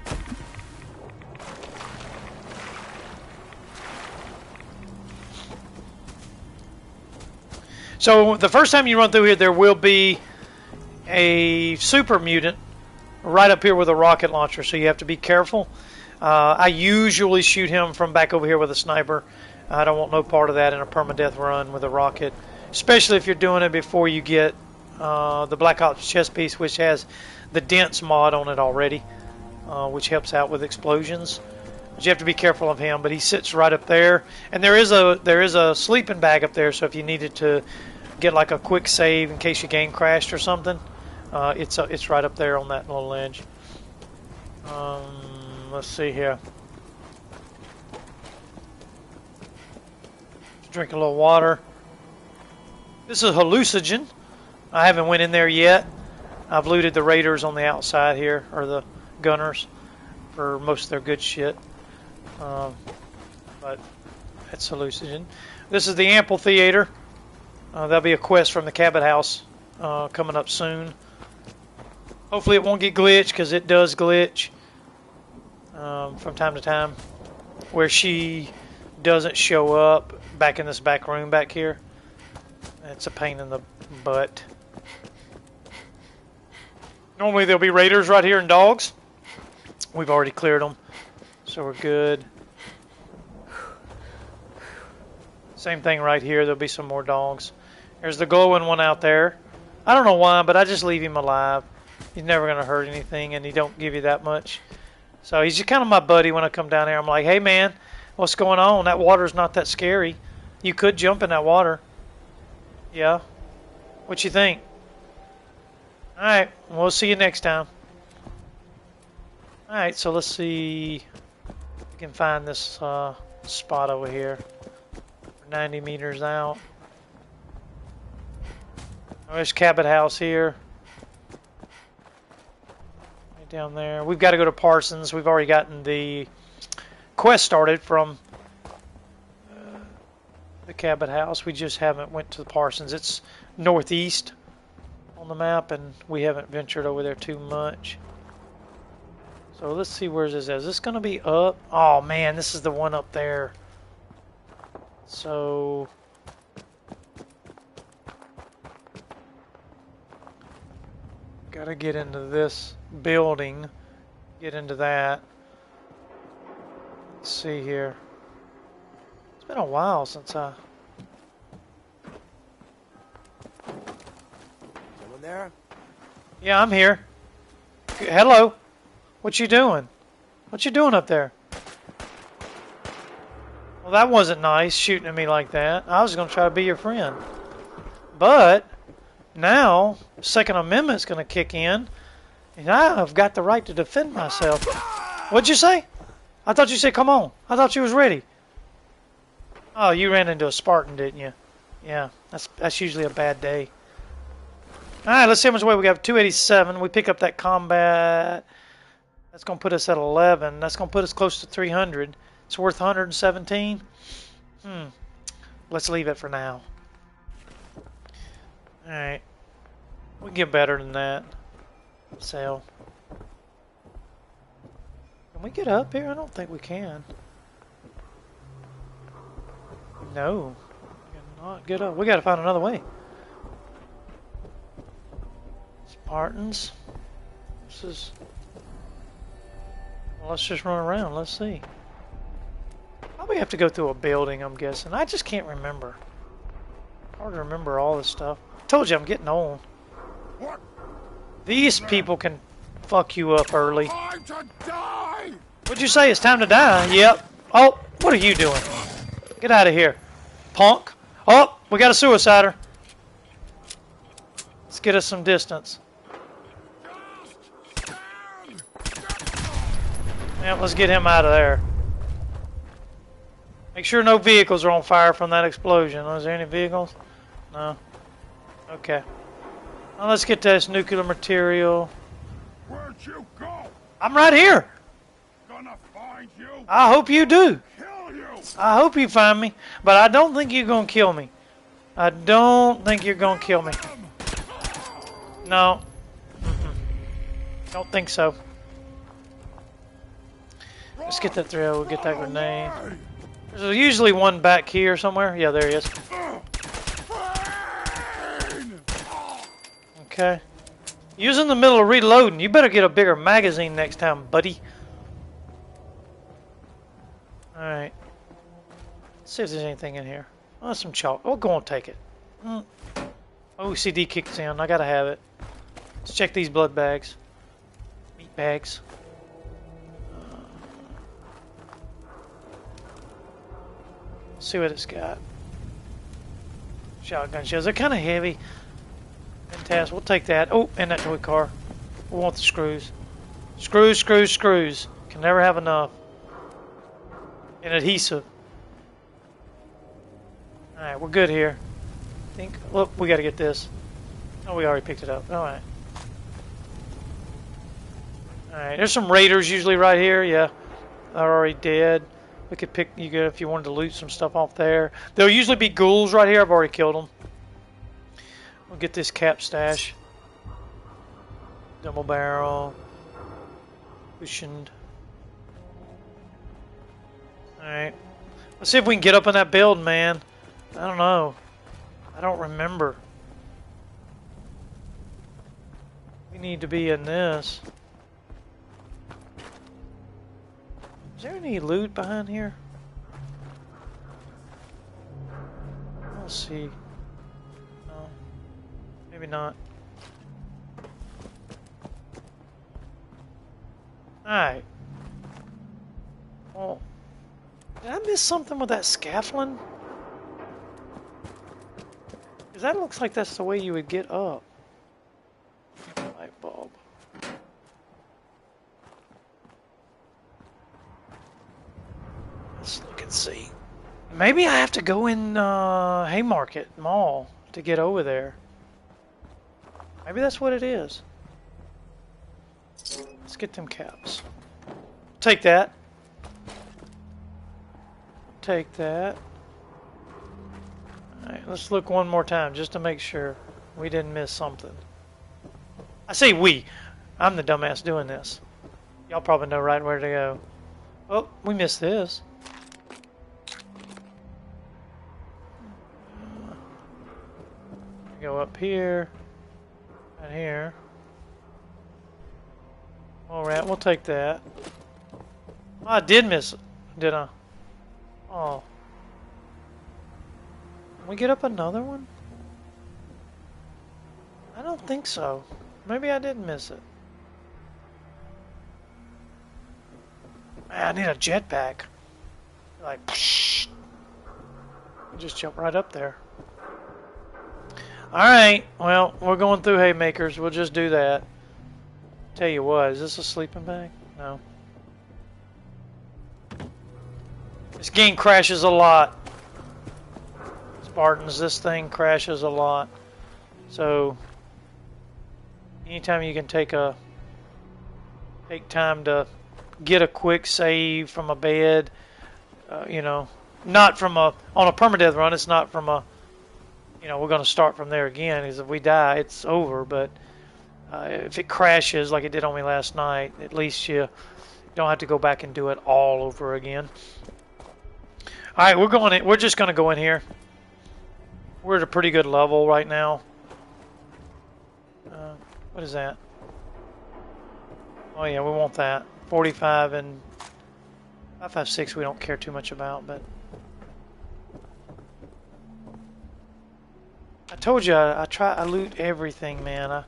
Speaker 1: So the first time you run through here, there will be a super mutant right up here with a rocket launcher, so you have to be careful. I usually shoot him from back over here with a sniper. I don't want no part of that in a Perma Death Run with a rocket, especially if you're doing it before you get the Black Ops chest piece, which has the dense mod on it already, which helps out with explosions. But you have to be careful of him, but he sits right up there, and there is a sleeping bag up there, so if you needed to get like a quick save in case your game crashed or something, it's right up there on that little ledge. Let's see here. Drink a little water. This is hallucinogen. I haven't went in there yet. I've looted the raiders on the outside here, or the gunners, for most of their good shit. But that's hallucinogen. This is the amphitheater. There'll be a quest from the Cabot House coming up soon. Hopefully it won't get glitched, because it does glitch from time to time, where she doesn't show up back in this back room back here. It's a pain in the butt. Normally there'll be raiders right here and dogs. We've already cleared them, so we're good. Same thing right here. There'll be some more dogs. There's the glowing one out there. I don't know why, but I just leave him alive. He's never going to hurt anything, and he don't give you that much. So he's just kind of my buddy when I come down here. I'm like, hey, man, what's going on? That water's not that scary. You could jump in that water. Yeah? What you think? All right. We'll see you next time. All right, so let's see if we can find this spot over here. 90 meters out. Oh, there's Cabot House here. Right down there. We've got to go to Parsons. We've already gotten the quest started from the Cabot House. We just haven't went to the Parsons. It's northeast on the map, and we haven't ventured over there too much. So let's see, where's this at? Is this going to be up? Oh, man, this is the one up there. So gotta get into this building, get into that. Let's see here. It's been a while since I...
Speaker 2: Someone there?
Speaker 1: Yeah, I'm here. Hello. What you doing? What you doing up there? Well, that wasn't nice, shooting at me like that. I was going to try to be your friend. But Now, Second Amendment's going to kick in, and I've got the right to defend myself. What'd you say? I thought you said come on. I thought you was ready. Oh, you ran into a Spartan, didn't you? Yeah, that's usually a bad day. All right, let's see how much weight we got. 287. We pick up that combat. That's going to put us at 11. That's going to put us close to 300. It's worth 117. Let's leave it for now. All right. We can get better than that. Sell. Can we get up here? I don't think we can. No. We cannot get up. We got to find another way. Spartans. This is... Well, let's just run around. Let's see. Probably have to go through a building, I'm guessing. I just can't remember. Hard to remember all this stuff. I told you I'm getting old.
Speaker 2: What?
Speaker 1: These people can fuck you up early.
Speaker 2: Time to die!
Speaker 1: What'd you say? It's time to die? Yep. Oh, what are you doing? Get out of here, punk. Oh, we got a suicider. Let's get us some distance. Yeah, let's get him out of there. Make sure no vehicles are on fire from that explosion. Is there any vehicles? No. Okay. Now let's get this nuclear material.
Speaker 2: Where'd you go?
Speaker 1: I'm right here.
Speaker 2: Gonna find you.
Speaker 1: I hope you do.
Speaker 2: Kill you.
Speaker 1: I hope you find me, but I don't think you're gonna kill me. I don't think you're gonna kill me. No. Don't think so. Let's get that throw. We'll get that grenade. There's usually one back here somewhere. Yeah, there he is. Okay. You was in the middle of reloading. You better get a bigger magazine next time, buddy. Alright. Let's see if there's anything in here. Oh, some chalk. We'll go and take it. OCD kicks in. I gotta have it. Let's check these blood bags. Meat bags. See what it's got. Shotgun shells. They're kind of heavy. Fantastic. We'll take that. Oh, and that toy car. We want the screws. Screws, screws, screws. Can never have enough. And adhesive. Alright, we're good here. I think. Look, we got to get this. Oh, we already picked it up. Alright. Alright, there's some raiders usually right here. Yeah. They're already dead. We could pick, you could, if you wanted to loot some stuff off there. There'll usually be ghouls right here. I've already killed them. We'll get this cap stash. Double barrel. Cushioned. Alright. Let's see if we can get up in that build, man. I don't know. I don't remember. We need to be in this. Is there any loot behind here? Let's see. No. Maybe not. Alright. Well, did I miss something with that scaffolding? Because that looks like that's the way you would get up. Light bulb. Let's look and see. Maybe I have to go in Haymarket Mall to get over there. Maybe that's what it is. Let's get them caps. Take that. Take that. Alright, let's look one more time just to make sure we didn't miss something. I say we. I'm the dumbass doing this. Y'all probably know right where to go. Oh, we missed this. Go up here. And here. Alright, we'll take that. Oh, I did miss it, did I? Oh. Can we get up another one? I don't think so. Maybe I did miss it. Man, I need a jetpack. Like, psh, just jump right up there. Alright, well, we're going through haymakers. We'll just do that. Tell you what, is this a sleeping bag? No. This game crashes a lot. Spartans, this thing crashes a lot. So, anytime you can take time to get a quick save from a bed, you know, not from on a permadeath run, it's not from you know, we're going to start from there again, because if we die, it's over, but if it crashes like it did on me last night, at least you don't have to go back and do it all over again. Alright, we're just going to go in here. We're at a pretty good level right now. What is that? Oh yeah, we want that. 45 and 556 we don't care too much about, but I told you I loot everything, man. I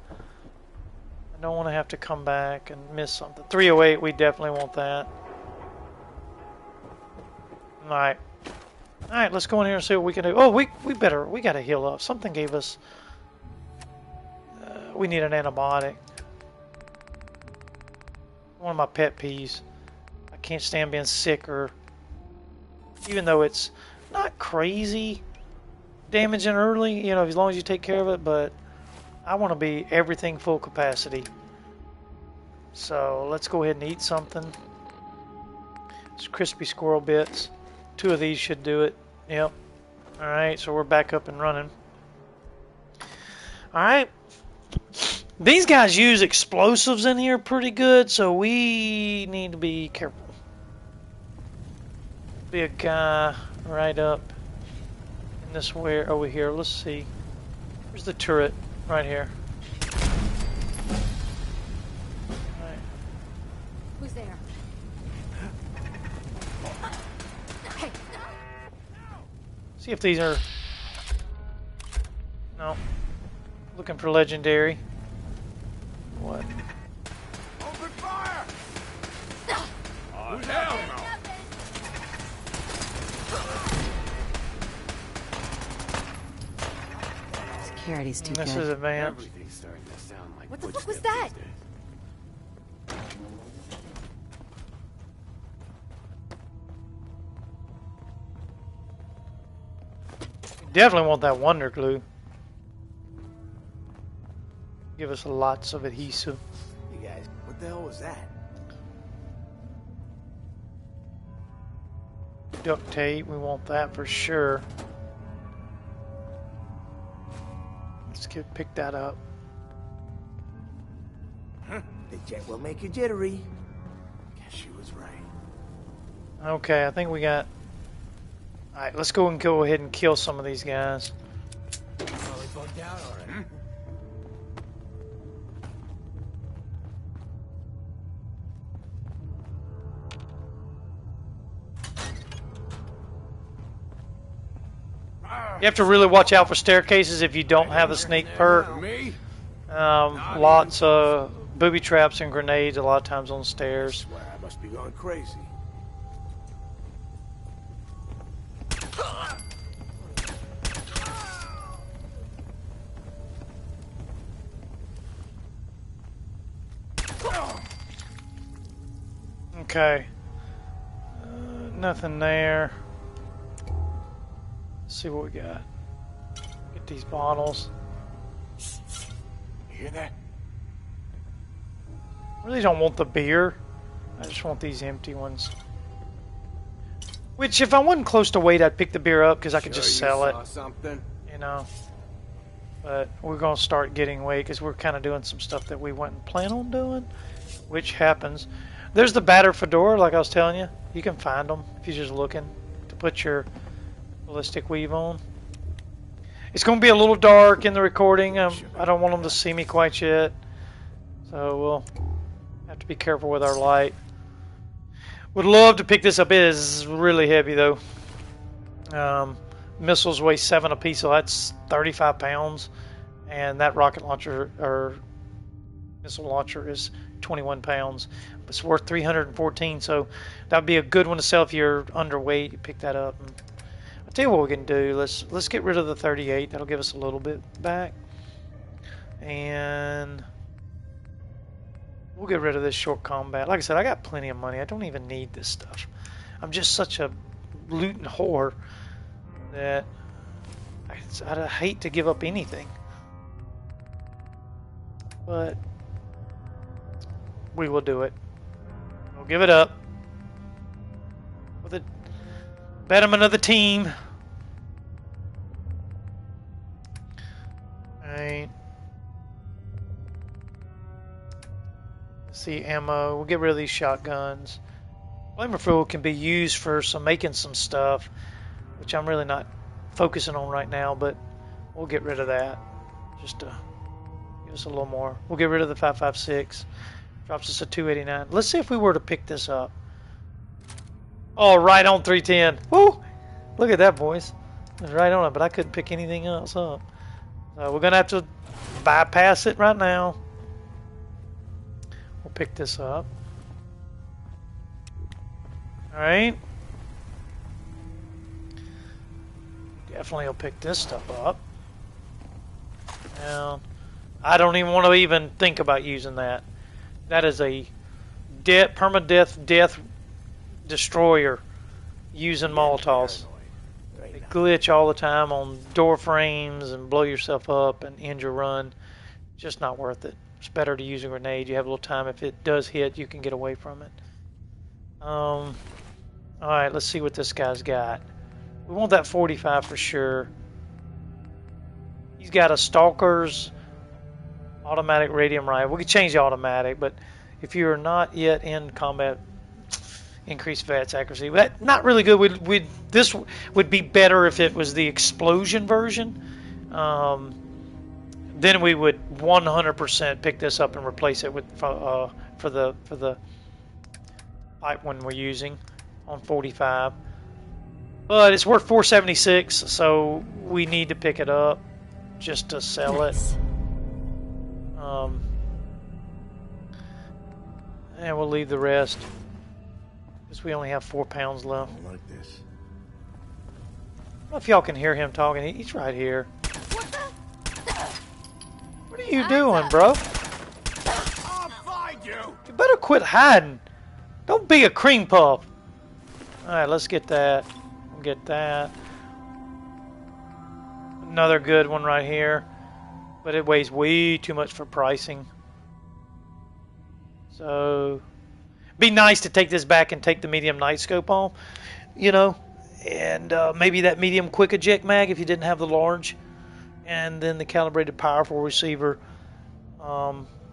Speaker 1: don't want to have to come back and miss something. 308, we definitely want that. Alright. Alright, let's go in here and see what we can do. Oh, we gotta heal up. Something gave us... we need an antibiotic. One of my pet peeves. I can't stand being sick, or... even though it's not crazy damaging early, you know, as long as you take care of it, but I want to be everything full capacity. So let's go ahead and eat something. It's crispy squirrel bits. 2 of these should do it. Yep. Alright, so we're back up and running. Alright. These guys use explosives in here pretty good, so we need to be careful. Be a guy right up in this way over here. Let's see. Where's the turret? Right here. Alright.
Speaker 3: Who's there? Hey.
Speaker 1: See if these are... No. Looking for legendary. What?
Speaker 2: Open fire! Oh, hell no!
Speaker 3: Security's too
Speaker 1: This
Speaker 3: good.
Speaker 1: is advanced.
Speaker 4: Everything's starting to sound like
Speaker 3: What the fuck
Speaker 4: footsteps
Speaker 3: was that?
Speaker 4: these days.
Speaker 1: Definitely want that wonder glue. Give us lots of adhesive.
Speaker 4: You guys, what the hell was that?
Speaker 1: Duct tape, we want that for sure. Let's pick that up.
Speaker 4: The jet will make you jittery. Guess she was right.
Speaker 1: Okay, I think we got... Alright, let's go ahead and kill some of these guys.
Speaker 4: Probably bugged out already.
Speaker 1: You have to really watch out for staircases if you don't have the sneak perk.
Speaker 2: Me?
Speaker 1: Lots of booby traps and grenades a lot of times on stairs.
Speaker 4: Swear I must be going crazy.
Speaker 1: Okay. Nothing there. Let's see what we got. Get these bottles.
Speaker 4: You hear that?
Speaker 1: Really don't want the beer. I just want these empty ones. Which, if I wasn't close to weight, I'd pick the beer up because I could just sell it.
Speaker 4: Something?
Speaker 1: You know. But we're going to start getting weight because we're kind of doing some stuff that we wouldn't plan on doing. Which happens. There's the batter fedora, like I was telling you. You can find them if you're just looking to put your ballistic weave on. It's going to be a little dark in the recording. I don't want them to see me quite yet. So we'll have to be careful with our light. Would love to pick this up. It is really heavy though. Missiles weigh 7 apiece, so that's 35 pounds. And that rocket launcher or missile launcher is 21 pounds. It's worth 314, so that'd be a good one to sell if you're underweight. You pick that up. And I tell you what we can do. Let's get rid of the 38. That'll give us a little bit back. And we'll get rid of this short combat. Like I said, I got plenty of money. I don't even need this stuff. I'm just such a looting whore that I'd hate to give up anything. But we will do it. We'll give it up for the betterment of the team. Alright. Let's see, ammo. We'll get rid of these shotguns. Flamer fluid can be used for making some stuff, which I'm really not focusing on right now, but we'll get rid of that just to give us a little more. We'll get rid of the 5.56. Drops us a 289. Let's see if we were to pick this up. Oh, right on 310. Woo! Look at that, boys. It was right on it, but I couldn't pick anything else up. So we're going to have to bypass it right now. We'll pick this up. Alright. Definitely will pick this stuff up. Now, I don't even want to even think about using that. That is a Perma Death destroyer using Molotovs. They glitch all the time on door frames and blow yourself up and end your run. Just not worth it. It's better to use a grenade. You have a little time. If it does hit, you can get away from it. Alright, let's see what this guy's got. We want that 45 for sure. He's got a Stalker's automatic radium rifle. We could change the automatic, but if you're not yet in combat, increase VATS accuracy. That not really good. This would be better if it was the explosion version. Then we would 100% pick this up and replace it with for the pipe one we're using on 45. But it's worth 476, so we need to pick it up just to sell it. And we'll leave the rest because we only have 4 pounds left.
Speaker 4: I like this.
Speaker 1: I don't know if y'all can hear him talking. He's right here. What are you doing, bro?
Speaker 2: I'll find you.
Speaker 1: You better quit hiding. Don't be a cream puff. Alright, let's get that. We'll get that. Another good one right here. But it weighs way too much for pricing. So, be nice to take this back and take the medium night scope on, you know, and maybe that medium quick eject mag if you didn't have the large, and then the calibrated powerful receiver,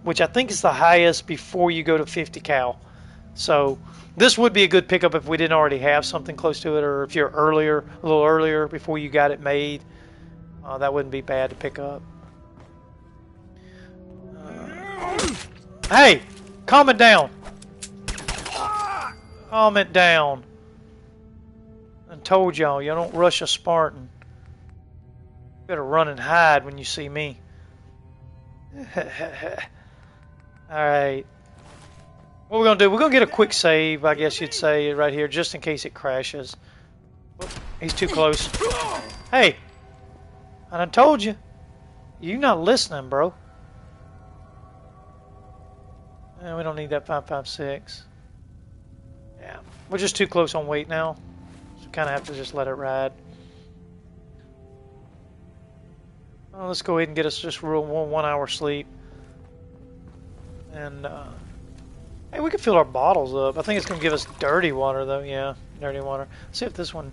Speaker 1: which I think is the highest before you go to 50 cal. So this would be a good pickup if we didn't already have something close to it, or if you're a little earlier before you got it made. That wouldn't be bad to pick up. Hey! Calm it down. Calm it down. I told y'all, you don't rush a Spartan. You better run and hide when you see me. Alright. What we're going to do, we're going to get a quick save, I guess you'd say, right here, just in case it crashes. Oh, he's too close. Hey! I done told you. You're not listening, bro. We don't need that 5.56. Yeah, we're just too close on weight now, so kind of have to just let it ride. Well, let's go ahead and get us just real 1 hour sleep, and hey, we can fill our bottles up. I think it's gonna give us dirty water though. Yeah, dirty water. Let's see if this one.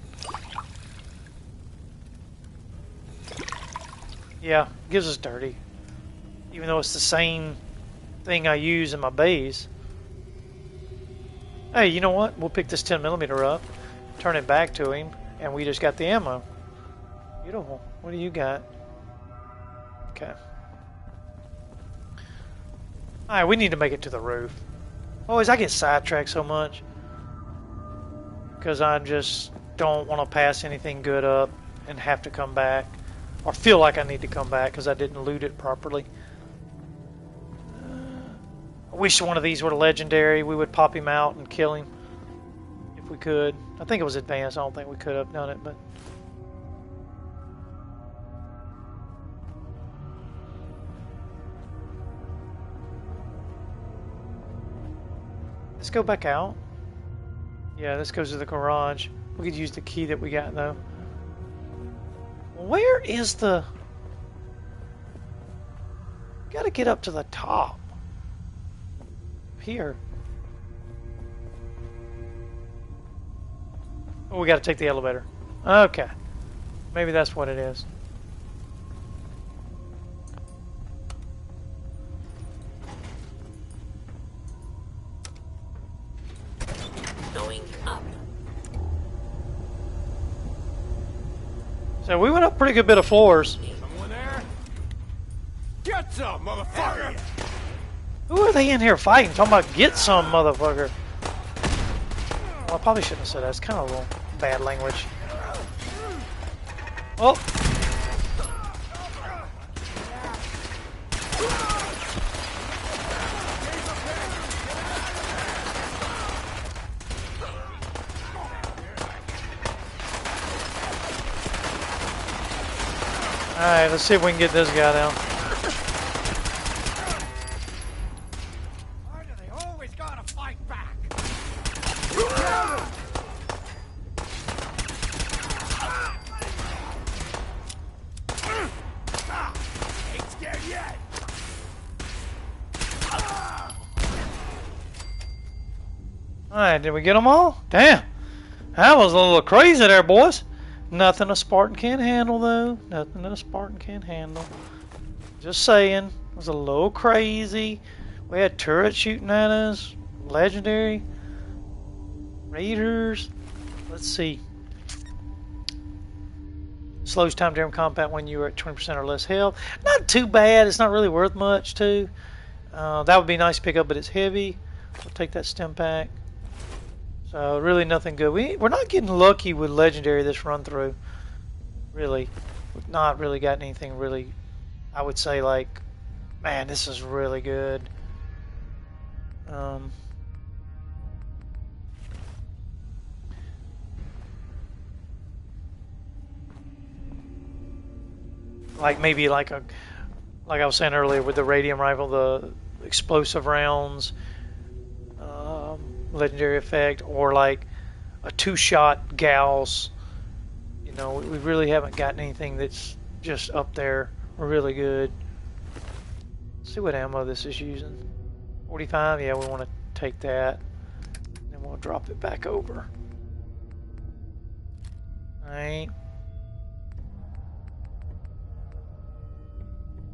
Speaker 1: Yeah, gives us dirty, even though it's the same thing I use in my bays. Hey, you know what? We'll pick this 10mm up, turn it back to him, and we just got the ammo. Beautiful. What do you got? Okay. Alright, we need to make it to the roof. Always, I get sidetracked so much because I just don't want to pass anything good up and have to come back, or feel like I need to come back because I didn't loot it properly. I wish one of these were legendary. We would pop him out and kill him if we could. I think it was advanced. I don't think we could have done it, but go back out. Yeah, this goes to the garage. We could use the key that we got though. Where is the... Gotta get up to the top. Here. Oh, we gotta take the elevator. Okay. Maybe that's what it is.
Speaker 3: Going up.
Speaker 1: So we went up a pretty good bit of floors.
Speaker 2: Someone there? Get some, motherfucker!
Speaker 1: Who are they in here fighting? Talking about get some, motherfucker. Well, I probably shouldn't have said that. It's kind of a little bad language. Oh. Alright, let's see if we can get this guy down.
Speaker 2: Why do they always gotta fight back? Ain't scared yet.
Speaker 1: Alright, did we get them all? Damn. That was a little crazy there, boys. Nothing a Spartan can't handle, though. Nothing that a Spartan can't handle. Just saying. It was a little crazy. We had turrets shooting at us. Legendary. Raiders. Let's see. Slows time during combat when you are at 20% or less health. Not too bad. It's not really worth much, too. That would be nice to pick up, but it's heavy. We'll take that stim pack. So really nothing good. We're not getting lucky with legendary this run through. Really. We've not really got anything really, I would say, like, man, this is really good. Like maybe like I was saying earlier with the radium rifle, the explosive rounds, legendary effect, or like a two-shot gauss. You know, we really haven't gotten anything that's just up there really good. Let's see what ammo this is using. 45, yeah, we want to take that. Then we'll drop it back over. Alright.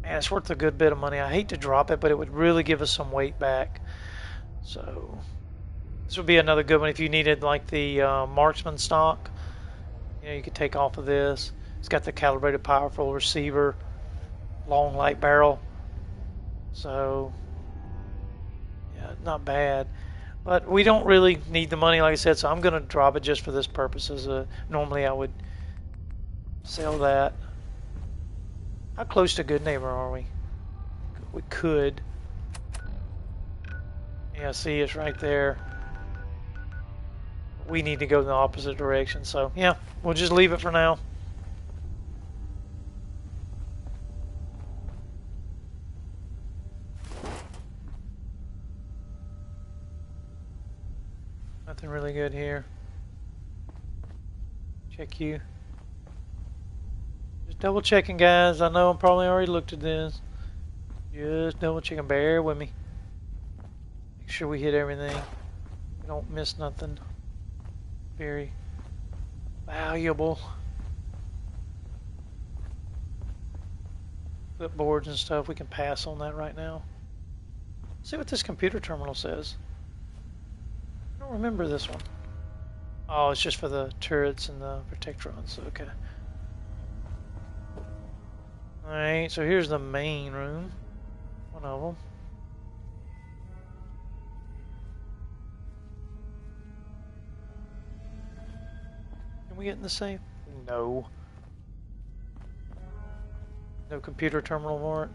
Speaker 1: Man, it's worth a good bit of money. I hate to drop it, but it would really give us some weight back. So this would be another good one if you needed like the marksman stock. You know, you could take off of this. It's got the calibrated powerful receiver, long light barrel. So yeah, not bad. But we don't really need the money, like I said, so I'm going to drop it just for this purpose. Normally I would sell that. How close to Good Neighbor are we? We could. Yeah, see, it's right there. We need to go in the opposite direction, so yeah, we'll just leave it for now. Nothing really good here. Check you. Just double checking, guys. I know I'm probably already looked at this. Just double checking. Bear with me. Make sure we hit everything. We don't miss nothing. Very valuable. Clipboards and stuff. We can pass on that right now. See what this computer terminal says. I don't remember this one. Oh, it's just for the turrets and the protectrons. Okay. Alright, so here's the main room. One of them. Can we get in the safe? No. No computer terminal for it?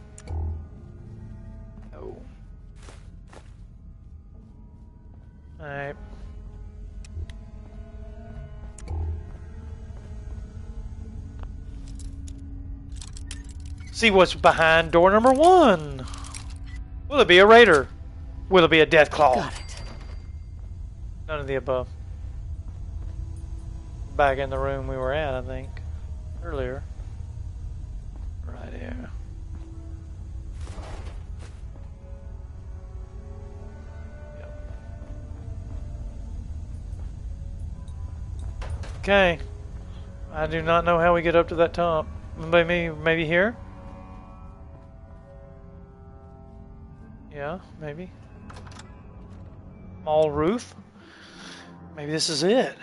Speaker 1: No. Alright. See what's behind door number 1. Will it be a raider? Will it be a death claw?
Speaker 3: Got it.
Speaker 1: None of the above. Back in the room we were at, I think, earlier. Right here. Yep. Okay. I do not know how we get up to that top. Maybe here? Yeah, maybe. Mall roof? Maybe this is it.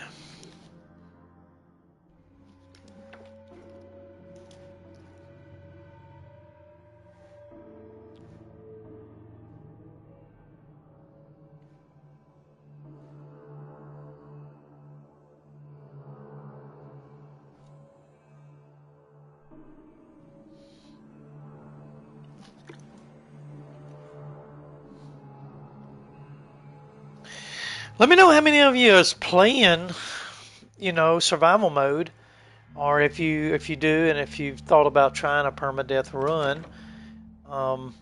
Speaker 1: Let me know how many of you is playing, you know, survival mode, or if you do, and if you've thought about trying a Perma Death Run. You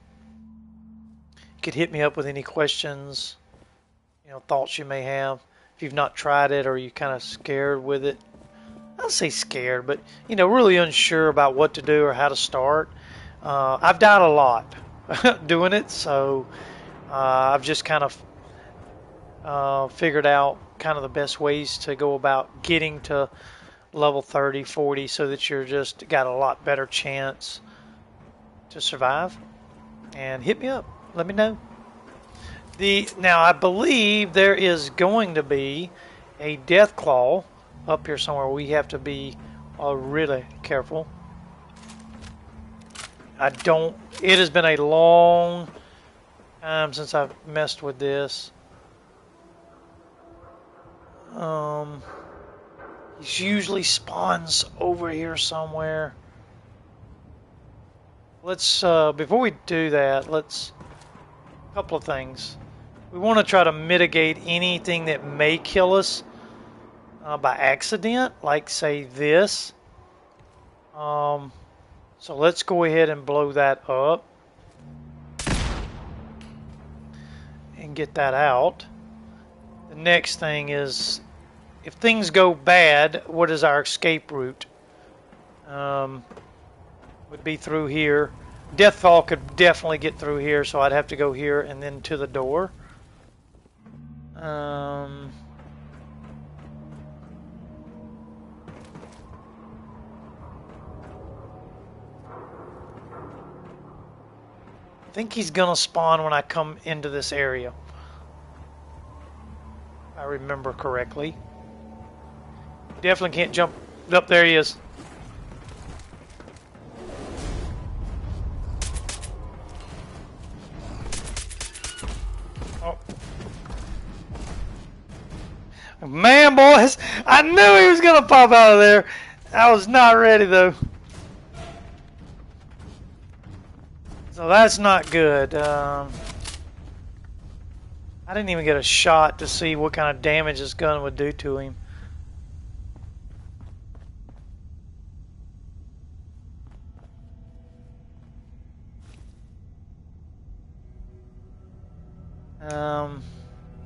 Speaker 1: could hit me up with any questions, you know, thoughts you may have. If you've not tried it, or you're kind of scared with it, I'll say scared, but you know, really unsure about what to do or how to start. I've died a lot doing it, so I've just kind of figured out kind of the best ways to go about getting to level 30, 40, so that you're just got a lot better chance to survive. And hit me up, let me know. Now I believe there is going to be a death claw up here somewhere. We have to be really careful. It has been a long time since I've messed with this. He usually spawns over here somewhere. Let's before we do that, a couple of things. We want to try to mitigate anything that may kill us by accident, like say this. So let's go ahead and blow that up and get that out. The next thing is, if things go bad, what is our escape route? Would be through here. Deathfall could definitely get through here, so I'd have to go here and then to the door. I think he's gonna spawn when I come into this area, if I remember correctly. Definitely can't jump up. There he is. Oh. Man, boys, I knew he was gonna pop out of there. I was not ready though. So that's not good. I didn't even get a shot to see what kind of damage this gun would do to him.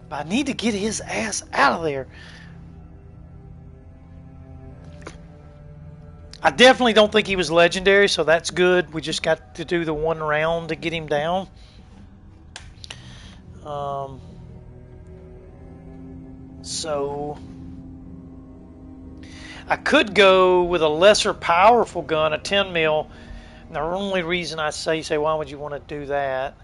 Speaker 1: But I need to get his ass out of there. I definitely don't think he was legendary, so that's good. We just got to do the one round to get him down. So I could go with a lesser powerful gun, a 10 mil. And the only reason I say why would you want to do that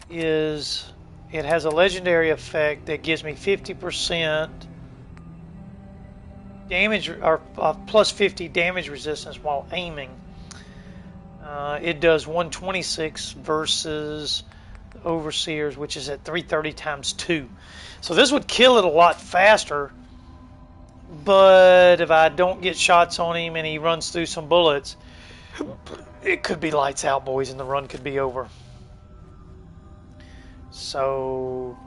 Speaker 1: is it has a legendary effect that gives me 50% damage, or plus 50 damage resistance while aiming. It does 126 versus Overseer's, which is at 330 times 2. So this would kill it a lot faster, but if I don't get shots on him and he runs through some bullets, it could be lights out, boys, and the run could be over. So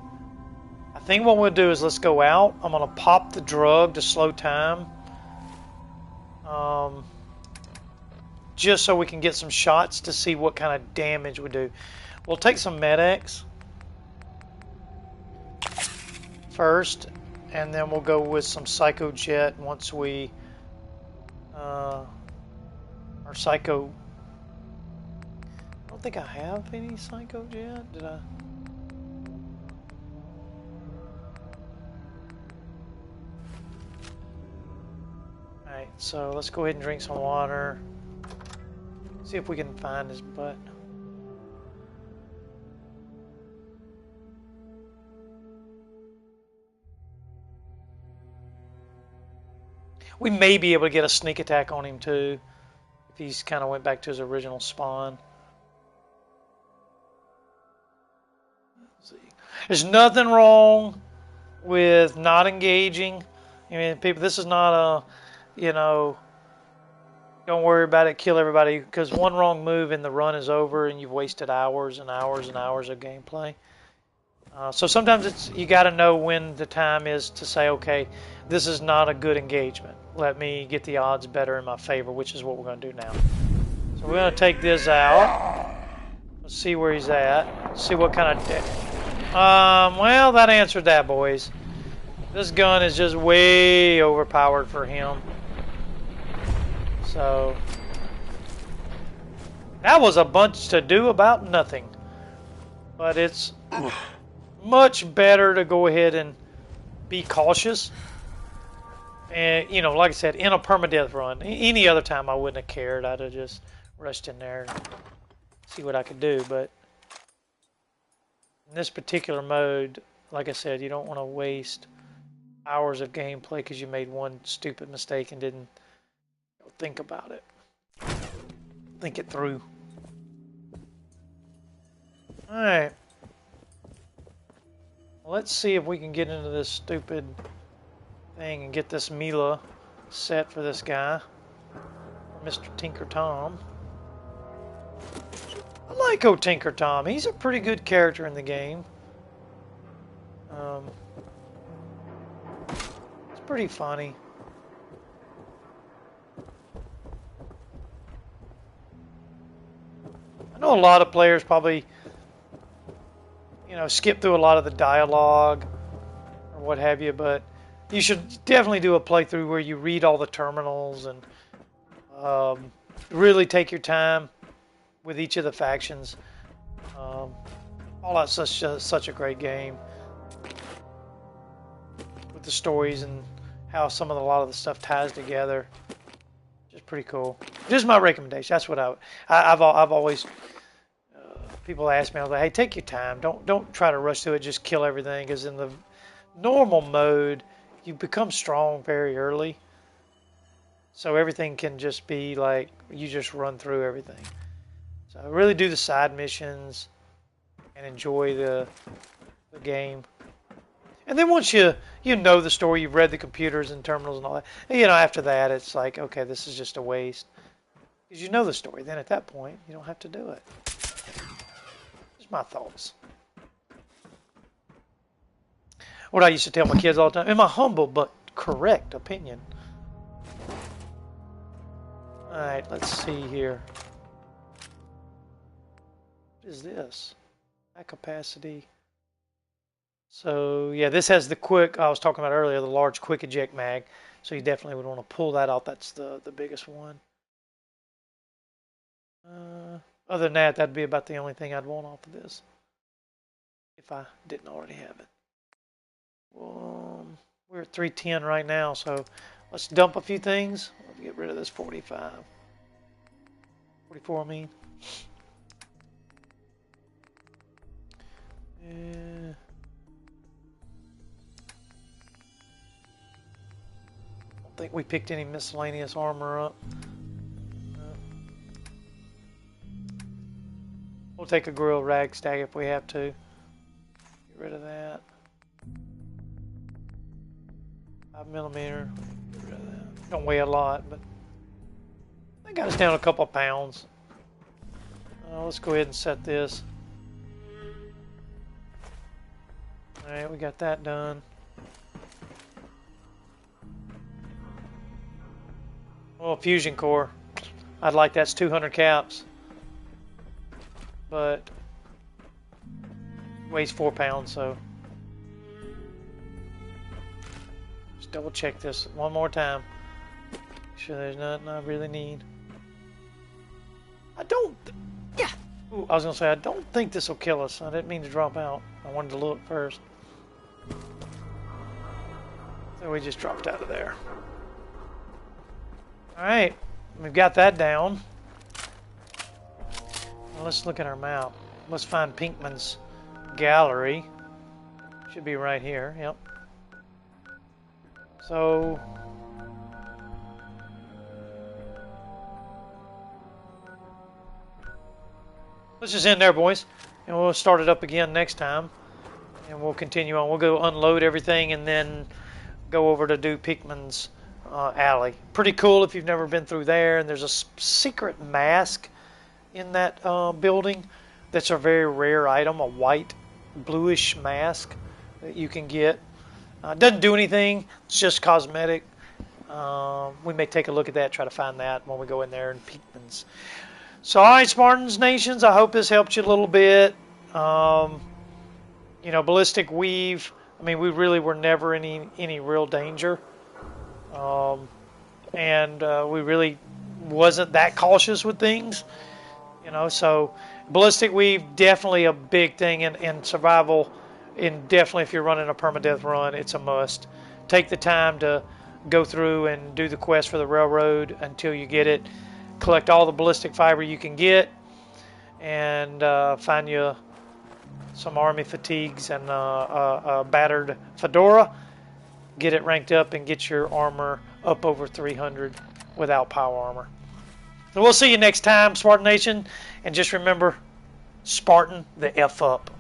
Speaker 1: I think what we'll do is let's go out. I'm going to pop the drug to slow time. Just so we can get some shots to see what kind of damage we do. We'll take some Med-X first, and then we'll go with some Psycho Jet once we our Psycho. I don't think I have any Psycho Jet. Did I? Alright, so let's go ahead and drink some water. See if we can find his butt. We may be able to get a sneak attack on him too, if he's kind of went back to his original spawn. Let's see. There's nothing wrong with not engaging. I mean, people, this is not a, you know, don't worry about it, kill everybody, because one wrong move and the run is over and you've wasted hours and hours and hours of gameplay. So sometimes it's you got to know when the time is to say, okay, this is not a good engagement. Let me get the odds better in my favor, which is what we're going to do now. So we're going to take this out. Let's see where he's at. See what kind of... well, that answered that, boys. This gun is just way overpowered for him. So... that was a bunch to do about nothing. But it's... much better to go ahead and be cautious. And, you know, like I said, in a Perma Death Run, any other time I wouldn't have cared. I'd have just rushed in there and see what I could do. But in this particular mode, like I said, you don't want to waste hours of gameplay because you made one stupid mistake and didn't think about it. Think it through. Alright. Let's see if we can get into this stupid thing and get this Mila set for this guy, Mr. Tinker Tom. I like old Tinker Tom. He's a pretty good character in the game. It's pretty funny. I know a lot of players probably, you know, skip through a lot of the dialogue or what have you, but you should definitely do a playthrough where you read all the terminals and really take your time with each of the factions. Fallout's such a great game with the stories and how a lot of the stuff ties together. Just pretty cool. Just my recommendation. That's what I've always. People ask me, I was like, hey, take your time. Don't try to rush through it. Just kill everything. Because in the normal mode, you become strong very early. So everything can just be like, you just run through everything. So really do the side missions and enjoy the game. And then once you know the story, you've read the computers and terminals and all that, you know, after that, it's like, okay, this is just a waste. Because you know the story. Then at that point, you don't have to do it. My thoughts. What I used to tell my kids all the time, in my humble but correct opinion. Alright, let's see here. What is this? High capacity. So, yeah, this has the quick, I was talking about earlier, the large quick eject mag. So you definitely would want to pull that out. That's the biggest one. Other than that, that'd be about the only thing I'd want off of this. If I didn't already have it. We're at 310 right now, so let's dump a few things. Let's get rid of this 45. 44, I mean. Yeah. Don't think we picked any miscellaneous armor up. We'll take a grill rag stag if we have to. Get rid of that. 5mm. Get rid of that. Don't weigh a lot, but that got us down a couple of pounds. Let's go ahead and set this. Alright, we got that done. Oh, fusion core. I'd like that's 200 caps. But weighs 4 pounds, so Just double check this one more time. Make sure there's nothing I really need. I don't. Yeah. Ooh, I was gonna say I don't think this will kill us. I didn't mean to drop out. I wanted to look first. So we just dropped out of there. All right, we've got that down. Well, let's look at our map. Let's find Pinkman's gallery. Should be right here. Yep. So. Let's just end there, boys, and we'll start it up again next time, and we'll continue on. We'll go unload everything and then go over to do Pinkman's alley. Pretty cool if you've never been through there, and there's a secret mask in that building that's a very rare item, a white, bluish mask that you can get. It doesn't do anything, it's just cosmetic. We may take a look at that, try to find that when we go in there in Pinkman's. So, alright, Spartans Nations, I hope this helped you a little bit. You know, ballistic weave, I mean, we really were never in any real danger. And we really wasn't that cautious with things. You know, so ballistic weave, definitely a big thing in survival. And definitely if you're running a Perma Death Run, it's a must. Take the time to go through and do the quest for the railroad until you get it. Collect all the ballistic fiber you can get, and find you some army fatigues and a battered fedora. Get it ranked up and get your armor up over 300 without power armor. So we'll see you next time, Spartan Nation, and just remember, Spartan the F up.